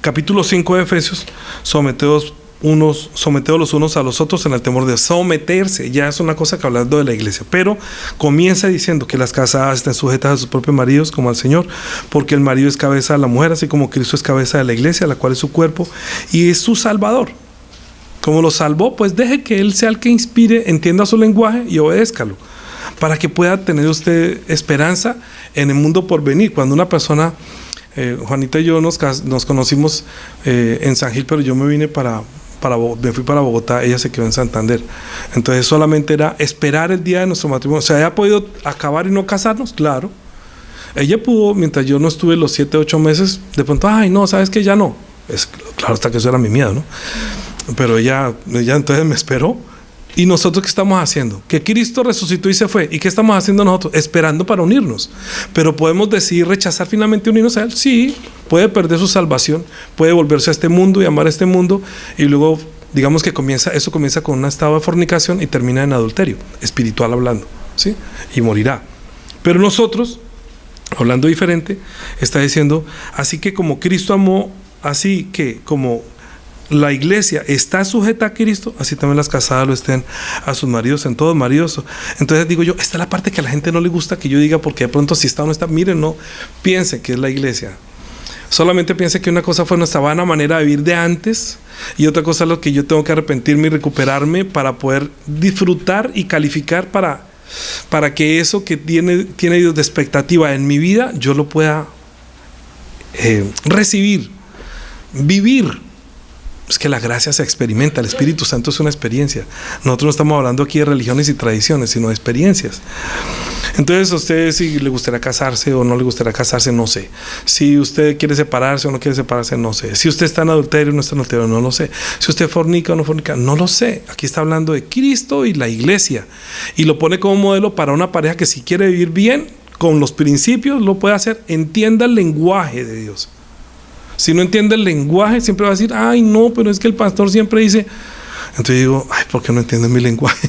capítulo 5 de Efesios: someteos los unos a los otros en el temor de Dios. Someterse ya es una cosa que hablando de la iglesia, pero comienza diciendo que las casadas estén sujetas a sus propios maridos como al Señor, porque el marido es cabeza de la mujer, así como Cristo es cabeza de la iglesia, la cual es su cuerpo y es su salvador. Como lo salvó, pues deje que Él sea el que inspire, entienda su lenguaje y obedézcalo, para que pueda tener usted esperanza en el mundo por venir. Cuando una persona, Juanita y yo nos conocimos en San Gil, pero yo me vine me fui para Bogotá, ella se quedó en Santander. Entonces solamente era esperar el día de nuestro matrimonio. ¿Se había podido acabar y no casarnos? Claro. Ella pudo, mientras yo no estuve los 7, 8 meses, de pronto, ay no, ¿sabes qué? Ya no. Claro, hasta que eso era mi miedo, ¿no? Pero ella entonces me esperó. ¿Y nosotros qué estamos haciendo? Que Cristo resucitó y se fue. ¿Y qué estamos haciendo nosotros? Esperando para unirnos. Pero podemos decidir rechazar finalmente unirnos a Él. Sí, puede perder su salvación, puede volverse a este mundo y amar a este mundo, y luego digamos que eso comienza con un estado de fornicación y termina en adulterio, espiritual hablando, ¿sí? Y morirá. Pero nosotros, hablando diferente, está diciendo, así que como Cristo amó, así que como la iglesia está sujeta a Cristo, así también las casadas lo estén a sus maridos, en todos maridos. Entonces digo yo, esta es la parte que a la gente no le gusta que yo diga, porque de pronto si está o no está, miren, no piensen que es la iglesia. Solamente piense que una cosa fue nuestra vana manera de vivir de antes y otra cosa es lo que yo tengo que arrepentirme y recuperarme para poder disfrutar y calificar para que eso que tiene Dios de expectativa en mi vida, yo lo pueda recibir, vivir. Es que la gracia se experimenta, el Espíritu Santo es una experiencia. Nosotros no estamos hablando aquí de religiones y tradiciones, sino de experiencias. Entonces, a usted si le gustaría casarse o no le gustaría casarse, no sé. Si usted quiere separarse o no quiere separarse, no sé. Si usted está en adulterio o no está en adulterio, no lo sé. Si usted fornica o no fornica, no lo sé. Aquí está hablando de Cristo y la iglesia. Y lo pone como modelo para una pareja que si quiere vivir bien, con los principios, lo puede hacer. Entienda el lenguaje de Dios. Si no entiende el lenguaje, siempre va a decir, ay no, pero es que el pastor siempre dice. Entonces digo, ay, ¿por qué no entienden mi lenguaje?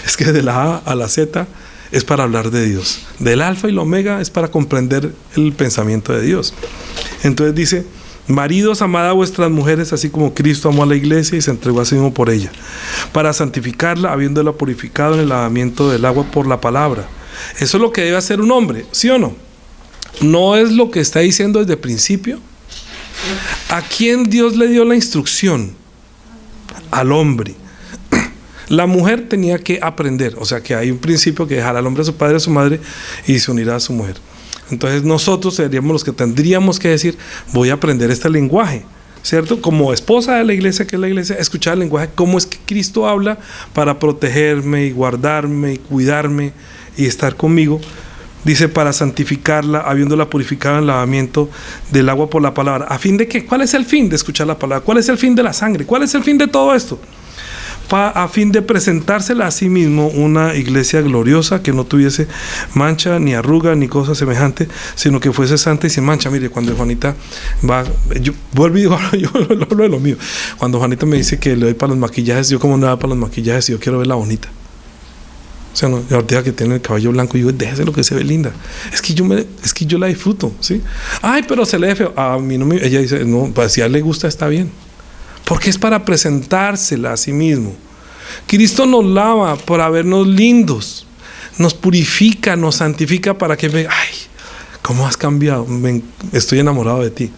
Es que de la A a la Z es para hablar de Dios. Del alfa y la omega es para comprender el pensamiento de Dios. Entonces dice, maridos, amad a vuestras mujeres, así como Cristo amó a la iglesia y se entregó a sí mismo por ella, para santificarla, habiéndola purificado en el lavamiento del agua por la palabra. Eso es lo que debe hacer un hombre, ¿sí o no? No es lo que está diciendo desde el principio. ¿A quién Dios le dio la instrucción? Al hombre. La mujer tenía que aprender, o sea que hay un principio que dejará al hombre a su padre y a su madre y se unirá a su mujer. Entonces nosotros seríamos los que tendríamos que decir, voy a aprender este lenguaje, ¿cierto? Como esposa de la iglesia, que es la iglesia, escuchar el lenguaje, cómo es que Cristo habla para protegerme y guardarme y cuidarme y estar conmigo. Dice, para santificarla, habiéndola purificado en el lavamiento del agua por la palabra. ¿A fin de qué? ¿Cuál es el fin de escuchar la palabra? ¿Cuál es el fin de la sangre? ¿Cuál es el fin de todo esto? A fin de presentársela a sí mismo una iglesia gloriosa, que no tuviese mancha, ni arruga, ni cosa semejante, sino que fuese santa y sin mancha. Mire, cuando Juanita va, yo vuelvo y digo, yo hablo de lo mío. Cuando Juanita me dice que le doy para los maquillajes, yo como no da para los maquillajes, yo quiero verla bonita. O sea, no, la ortega que tiene el cabello blanco, yo déjese lo que se ve linda. Es que yo la disfruto, ¿sí? Ay, pero se le ve feo. A mí no me, ella dice, no, pues si a él le gusta está bien. Porque es para presentársela a sí mismo. Cristo nos lava para vernos lindos, nos purifica, nos santifica para que me, ay, ¿cómo has cambiado? Estoy enamorado de ti.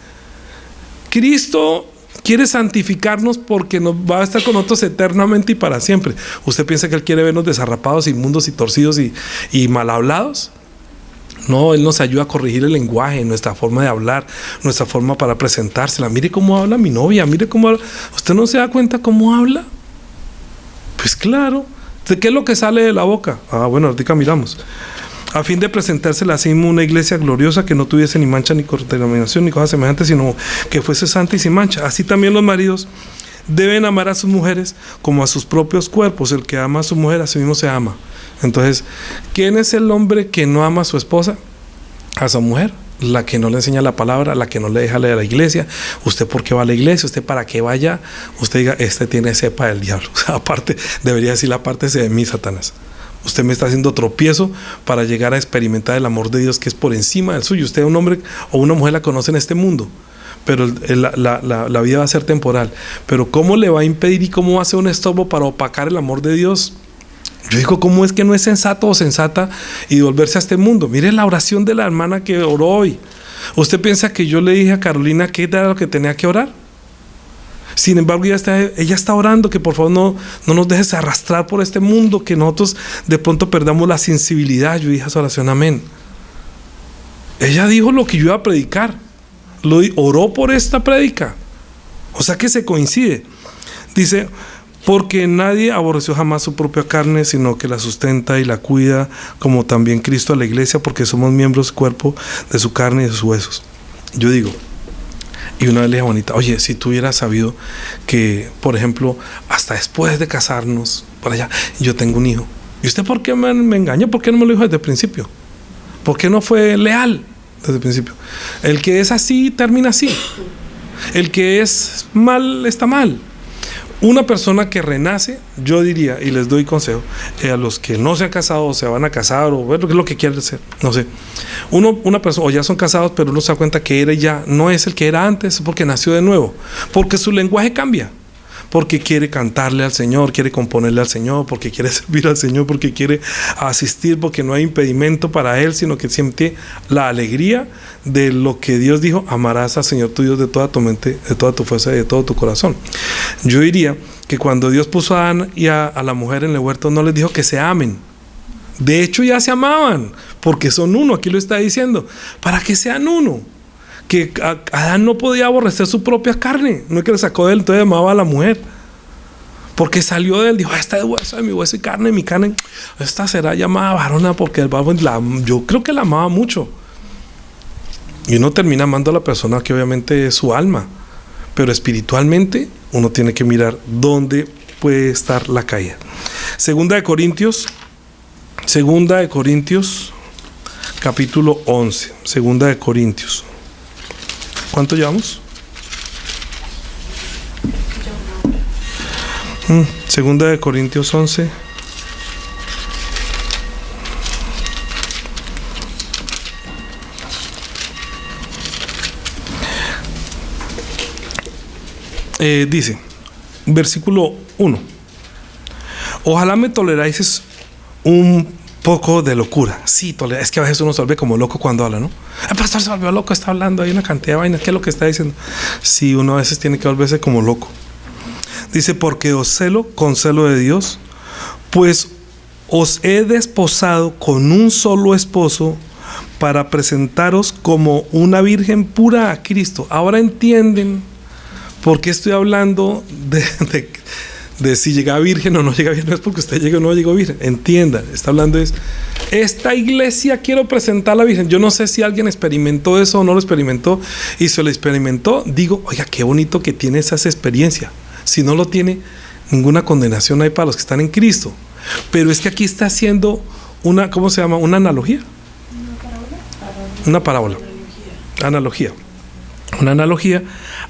Cristo quiere santificarnos porque nos va a estar con nosotros eternamente y para siempre. ¿Usted piensa que Él quiere vernos desarrapados, inmundos y torcidos y mal hablados? No, Él nos ayuda a corregir el lenguaje, nuestra forma de hablar, nuestra forma para presentársela. Mire cómo habla mi novia, mire cómo habla. ¿Usted no se da cuenta cómo habla? Pues claro. ¿De qué es lo que sale de la boca? Ah, bueno, ahorita miramos. A fin de presentársela así mismo una iglesia gloriosa, que no tuviese ni mancha, ni contaminación, ni cosas semejantes, sino que fuese santa y sin mancha. Así también los maridos deben amar a sus mujeres como a sus propios cuerpos. El que ama a su mujer, a sí mismo se ama. Entonces, ¿quién es el hombre que no ama a su esposa? A su mujer. La que no le enseña la palabra, la que no le deja leer a la iglesia. ¿Usted por qué va a la iglesia? ¿Usted para qué vaya? Usted diga, este tiene cepa del diablo. O sea, aparte, debería decir, apártese de mí, Satanás. Usted me está haciendo tropiezo para llegar a experimentar el amor de Dios, que es por encima del suyo. Usted, un hombre o una mujer, la conoce en este mundo, pero la vida va a ser temporal. Pero ¿cómo le va a impedir y cómo va a ser un estorbo para opacar el amor de Dios? Yo digo, ¿cómo es que no es sensato o sensata y volverse a este mundo? Mire la oración de la hermana que oró hoy. ¿Usted piensa que yo le dije a Carolina qué era lo que tenía que orar? Sin embargo, ella está orando que por favor no nos dejes arrastrar por este mundo, que nosotros de pronto perdamos la sensibilidad. Yo dije a su oración, amén. Ella dijo lo que yo iba a predicar, oró por esta prédica. O sea que se coincide. Dice, porque nadie aborreció jamás su propia carne, sino que la sustenta y la cuida, como también Cristo a la iglesia, porque somos miembros del cuerpo de su carne y de sus huesos. Yo digo, y una vez le dije a Juanita, oye, si tú hubieras sabido que, por ejemplo, hasta después de casarnos, por allá, yo tengo un hijo. ¿Y usted por qué me engañó? ¿Por qué no me lo dijo desde el principio? ¿Por qué no fue leal desde el principio? El que es así, termina así. El que es mal, está mal. Una persona que renace, yo diría, y les doy consejo, a los que no se han casado o se van a casar o ver lo que quieren hacer, no sé. Una persona, o ya son casados, pero uno se da cuenta que era ya no es el que era antes porque nació de nuevo, porque su lenguaje cambia. Porque quiere cantarle al Señor, quiere componerle al Señor, porque quiere servir al Señor, porque quiere asistir, porque no hay impedimento para él, sino que siente la alegría de lo que Dios dijo: amarás al Señor tu Dios de toda tu mente, de toda tu fuerza y de todo tu corazón. Yo diría que cuando Dios puso a Adán y a la mujer en el huerto, no les dijo que se amen. De hecho ya se amaban, porque son uno, aquí lo está diciendo, para que sean uno. Que Adán no podía aborrecer su propia carne, no es que le sacó de él, entonces amaba a la mujer, porque salió de él, dijo: esta es hueso de mi hueso y carne de mi carne, esta será llamada varona, porque yo creo que la amaba mucho. Y uno termina amando a la persona que obviamente es su alma, pero espiritualmente uno tiene que mirar dónde puede estar la caída. Segunda de Corintios capítulo 11. Segunda de Corintios. ¿Cuánto llevamos? Segunda de Corintios 11. Dice, versículo 1: ojalá me toleráis un poco de locura. Sí, es que a veces uno se vuelve como loco cuando habla, ¿no? El pastor se volvió loco, está hablando, hay una cantidad de vainas. ¿Qué es lo que está diciendo? Sí, uno a veces tiene que volverse como loco. Dice: porque os celo con celo de Dios, pues os he desposado con un solo esposo, para presentaros como una virgen pura a Cristo. Ahora entienden por qué estoy hablando de si llega virgen o no llega virgen. No es porque usted llegue o no llegó virgen. Entiendan, está hablando es: esta iglesia quiero presentar a la virgen. Yo no sé si alguien experimentó eso o no lo experimentó, y si lo experimentó, digo: oiga, qué bonito que tiene esa experiencia. Si no lo tiene, ninguna condenación hay para los que están en Cristo. Pero es que aquí está haciendo una, ¿cómo se llama? Una analogía. Una parábola. Analogía. Una analogía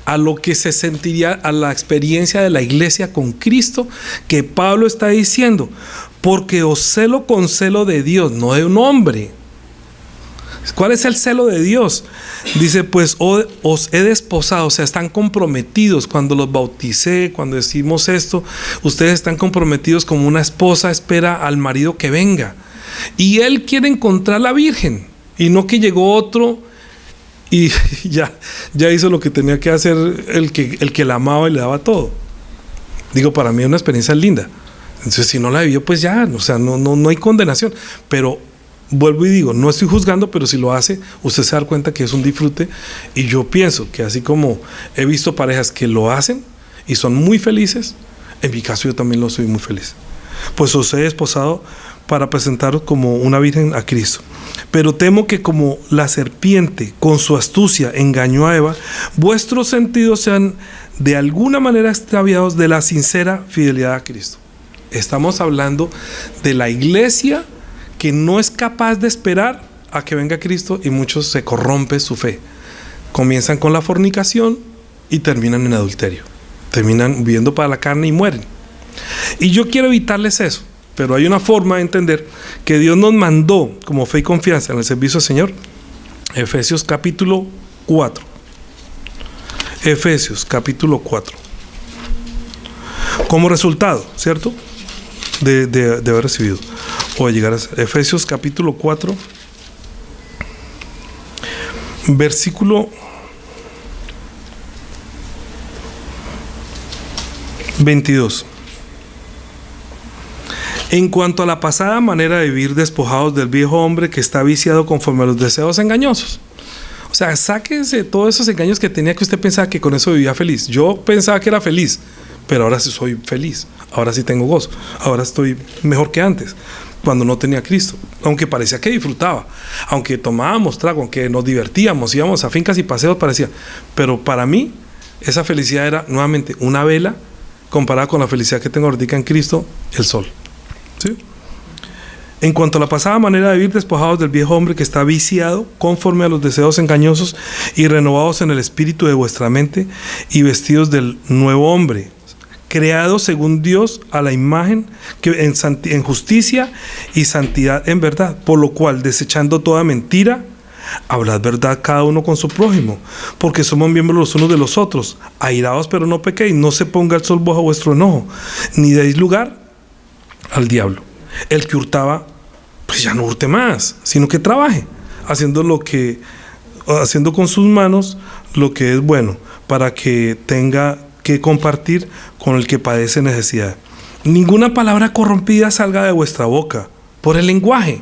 a lo que se sentiría, a la experiencia de la iglesia con Cristo, que Pablo está diciendo: porque os celo con celo de Dios, no de un hombre. ¿Cuál es el celo de Dios? Dice: pues os he desposado, o sea, están comprometidos. Cuando los bauticé, cuando decimos esto, ustedes están comprometidos como una esposa espera al marido que venga, y él quiere encontrar la virgen, y no que llegó otro y ya hizo lo que tenía que hacer el que la amaba y le daba todo. Digo, para mí es una experiencia linda. Entonces, si no la vivió, pues ya, o sea, no hay condenación. Pero vuelvo y digo, no estoy juzgando, pero si lo hace, usted se da cuenta que es un disfrute. Y yo pienso que así como he visto parejas que lo hacen y son muy felices, en mi caso yo también lo soy muy feliz. Pues os he desposado para presentaros como una virgen a Cristo. Pero temo que, como la serpiente con su astucia engañó a Eva, vuestros sentidos sean de alguna manera extraviados de la sincera fidelidad a Cristo. Estamos hablando de la iglesia que no es capaz de esperar a que venga Cristo, y muchos se corrompe su fe. Comienzan con la fornicación y terminan en adulterio. Terminan viviendo para la carne y mueren. Y yo quiero evitarles eso. Pero hay una forma de entender que Dios nos mandó como fe y confianza en el servicio al Señor. Efesios capítulo 4. Efesios capítulo 4. Como resultado, ¿cierto? De haber recibido o de llegar a Efesios capítulo 4, versículo 22. En cuanto a la pasada manera de vivir, despojados del viejo hombre que está viciado conforme a los deseos engañosos. O sea, sáquense todos esos engaños que tenía, que usted pensaba que con eso vivía feliz. Yo pensaba que era feliz, pero ahora sí soy feliz. Ahora sí tengo gozo. Ahora estoy mejor que antes, cuando no tenía a Cristo. Aunque parecía que disfrutaba, aunque tomábamos trago, aunque nos divertíamos, íbamos a fincas y paseos, parecía. Pero para mí, esa felicidad era nuevamente una vela comparada con la felicidad que tengo ahorita en Cristo, el sol. ¿Sí? En cuanto a la pasada manera de vivir, despojados del viejo hombre que está viciado conforme a los deseos engañosos, y renovados en el espíritu de vuestra mente, y vestidos del nuevo hombre creado según Dios a la imagen, que en justicia y santidad en verdad, por lo cual, desechando toda mentira, hablad verdad cada uno con su prójimo, porque somos miembros los unos de los otros. Airaos, pero no pequéis, no se ponga el sol bajo vuestro enojo, ni deis lugar al diablo. El que hurtaba, pues ya no hurte más, sino que trabaje, haciendo con sus manos lo que es bueno, para que tenga que compartir con el que padece necesidad. Ninguna palabra corrompida salga de vuestra boca por el lenguaje,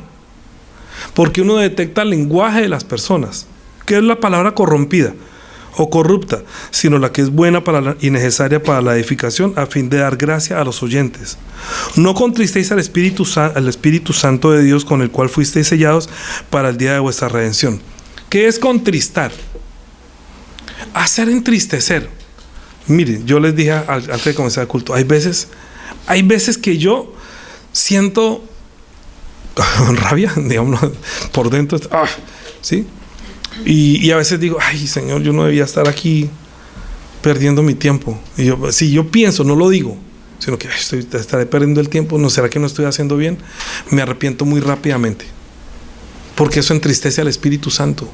porque uno detecta el lenguaje de las personas. ¿Qué es la palabra corrompida o corrupta? Sino la que es buena y necesaria para la edificación, a fin de dar gracia a los oyentes. No contristéis al Espíritu Santo de Dios, con el cual fuisteis sellados para el día de vuestra redención. ¿Qué es contristar? Hacer entristecer. Miren, yo les dije antes de comenzar el culto, hay veces que yo siento rabia, digamos, por dentro, ¿sí? Y a veces digo, ay, Señor, yo no debía estar aquí perdiendo mi tiempo. Y yo pienso, no lo digo, sino que estaré perdiendo el tiempo, ¿no será que no estoy haciendo bien? Me arrepiento muy rápidamente, porque eso entristece al Espíritu Santo.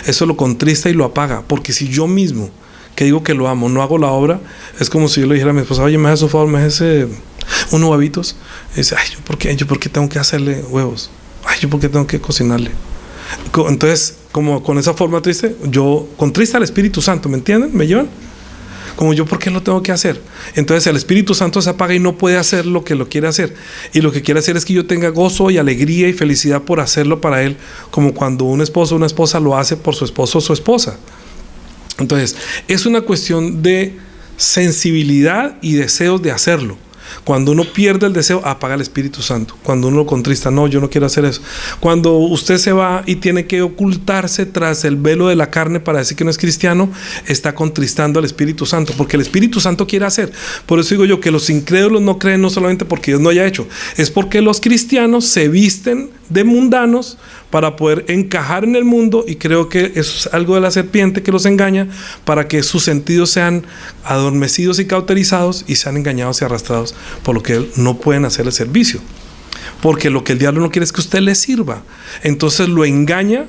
Eso lo contrista y lo apaga, porque si yo mismo, que digo que lo amo, no hago la obra, es como si yo le dijera a mi esposa, oye, me haces un favor, me haces unos huevitos. Y dice, ay, ¿yo por qué tengo que hacerle huevos? Ay, ¿yo por qué tengo que cocinarle? Entonces, como con esa forma triste, yo contrista al Espíritu Santo, ¿me entienden? ¿Me llevan? Como yo, ¿por qué lo tengo que hacer? Entonces el Espíritu Santo se apaga y no puede hacer lo que lo quiere hacer. Y lo que quiere hacer es que yo tenga gozo y alegría y felicidad por hacerlo para Él, como cuando un esposo o una esposa lo hace por su esposo o su esposa. Entonces, es una cuestión de sensibilidad y deseos de hacerlo. Cuando uno pierde el deseo, apaga el Espíritu Santo. Cuando uno lo contrista, no, yo no quiero hacer eso. Cuando usted se va y tiene que ocultarse tras el velo de la carne para decir que no es cristiano, está contristando al Espíritu Santo, porque el Espíritu Santo quiere hacer. Por eso digo yo que los incrédulos no creen, no solamente porque Dios no haya hecho, es porque los cristianos se visten de mundanos para poder encajar en el mundo, y creo que eso es algo de la serpiente que los engaña, para que sus sentidos sean adormecidos y cauterizados y sean engañados y arrastrados por lo que no pueden hacer el servicio, porque lo que el diablo no quiere es que usted le sirva. Entonces lo engaña,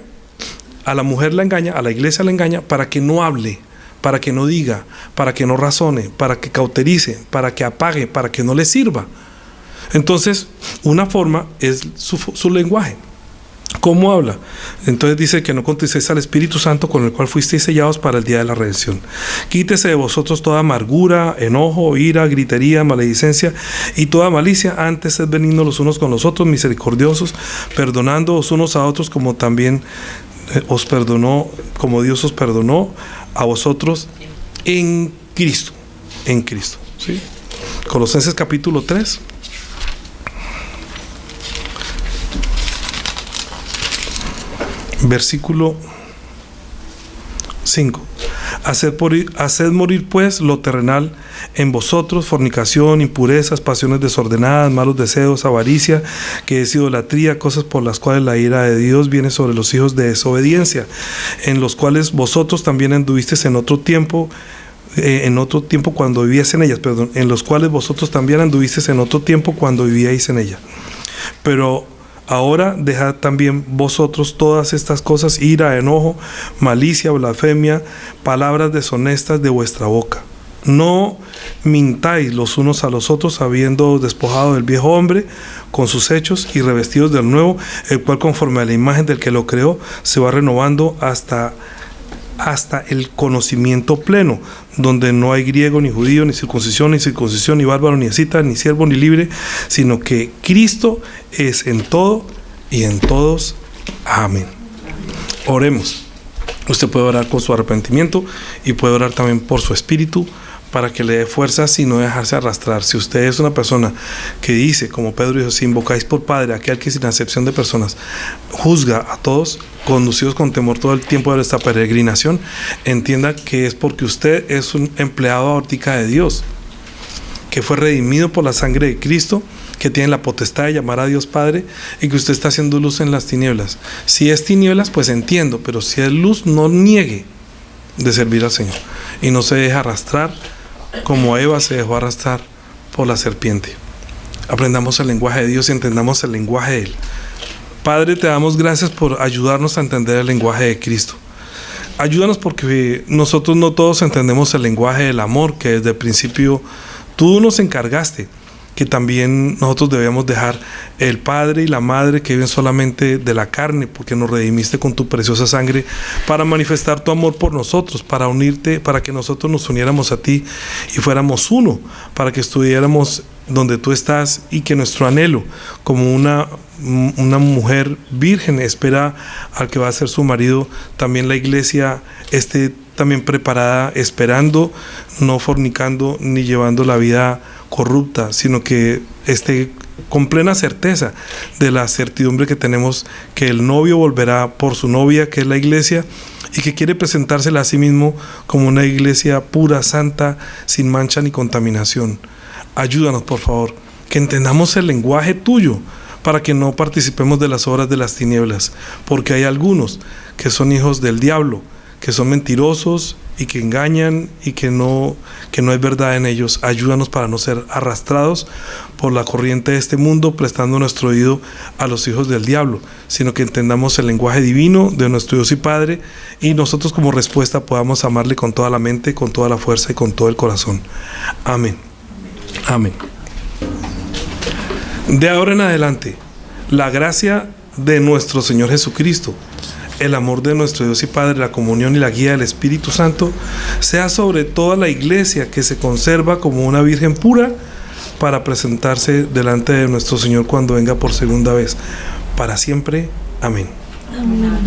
a la mujer la engaña, a la iglesia la engaña, para que no hable, para que no diga, para que no razone, para que cauterice, para que apague, para que no le sirva. Entonces una forma es su lenguaje. ¿Cómo habla? Entonces dice que no contristéis al Espíritu Santo, con el cual fuisteis sellados para el día de la redención. Quítese de vosotros toda amargura, enojo, ira, gritería, maledicencia y toda malicia. Antes sed benignos los unos con los otros, misericordiosos, perdonándoos unos a otros, como también os perdonó, como Dios os perdonó a vosotros en Cristo. En Cristo, ¿sí? Colosenses capítulo 3. Versículo 5. Haced morir pues lo terrenal en vosotros: fornicación, impurezas, pasiones desordenadas, malos deseos, avaricia, que es idolatría, cosas por las cuales la ira de Dios viene sobre los hijos de desobediencia, en los cuales vosotros también anduvisteis en otro tiempo cuando vivíais en ellas, en los cuales vosotros también anduvisteis en otro tiempo cuando vivíais en ella. Pero ahora dejad también vosotros todas estas cosas: ira, enojo, malicia, blasfemia, palabras deshonestas de vuestra boca. No mintáis los unos a los otros, habiendo despojado del viejo hombre con sus hechos y revestidos del nuevo, el cual conforme a la imagen del que lo creó se va renovando hasta el conocimiento pleno, donde no hay griego ni judío, ni circuncisión, ni bárbaro, ni escita, ni siervo, ni libre, sino que Cristo es en todo y en todos. Amén. Oremos. Usted puede orar con su arrepentimiento y puede orar también por su espíritu, para que le dé fuerzas y no dejarse arrastrar. Si usted es una persona que dice, como Pedro dijo, si invocáis por Padre aquel que sin acepción de personas juzga a todos, conducidos con temor todo el tiempo de esta peregrinación, entienda que es porque usted es un empleado ahorita de Dios, que fue redimido por la sangre de Cristo, que tiene la potestad de llamar a Dios Padre, y que usted está haciendo luz en las tinieblas. Si es tinieblas, pues entiendo, pero si es luz, no niegue de servir al Señor y no se deje arrastrar como Eva se dejó arrastrar por la serpiente. Aprendamos el lenguaje de Dios y entendamos el lenguaje de Él. Padre, te damos gracias por ayudarnos a entender el lenguaje de Cristo. Ayúdanos porque nosotros no todos entendemos el lenguaje del amor, que desde el principio tú nos encargaste, que también nosotros debemos dejar el padre y la madre que viven solamente de la carne, porque nos redimiste con tu preciosa sangre para manifestar tu amor por nosotros, para unirte, para que nosotros nos uniéramos a ti y fuéramos uno, para que estuviéramos donde tú estás, y que nuestro anhelo, como una mujer virgen espera al que va a ser su marido, también la iglesia esté también preparada, esperando, no fornicando ni llevando la vida corrupta, sino que esté con plena certeza de la certidumbre que tenemos, que el novio volverá por su novia, que es la iglesia, y que quiere presentársela a sí mismo como una iglesia pura, santa, sin mancha ni contaminación. Ayúdanos, por favor, que entendamos el lenguaje tuyo, para que no participemos de las obras de las tinieblas, porque hay algunos que son hijos del diablo, que son mentirosos y que engañan, y que no hay verdad en ellos. Ayúdanos para no ser arrastrados por la corriente de este mundo, prestando nuestro oído a los hijos del diablo, sino que entendamos el lenguaje divino de nuestro Dios y Padre, y nosotros como respuesta podamos amarle con toda la mente, con toda la fuerza y con todo el corazón. Amén. Amén. De ahora en adelante, la gracia de nuestro Señor Jesucristo, el amor de nuestro Dios y Padre, la comunión y la guía del Espíritu Santo sea sobre toda la iglesia, que se conserva como una virgen pura para presentarse delante de nuestro Señor cuando venga por segunda vez. Para siempre. Amén. Amén.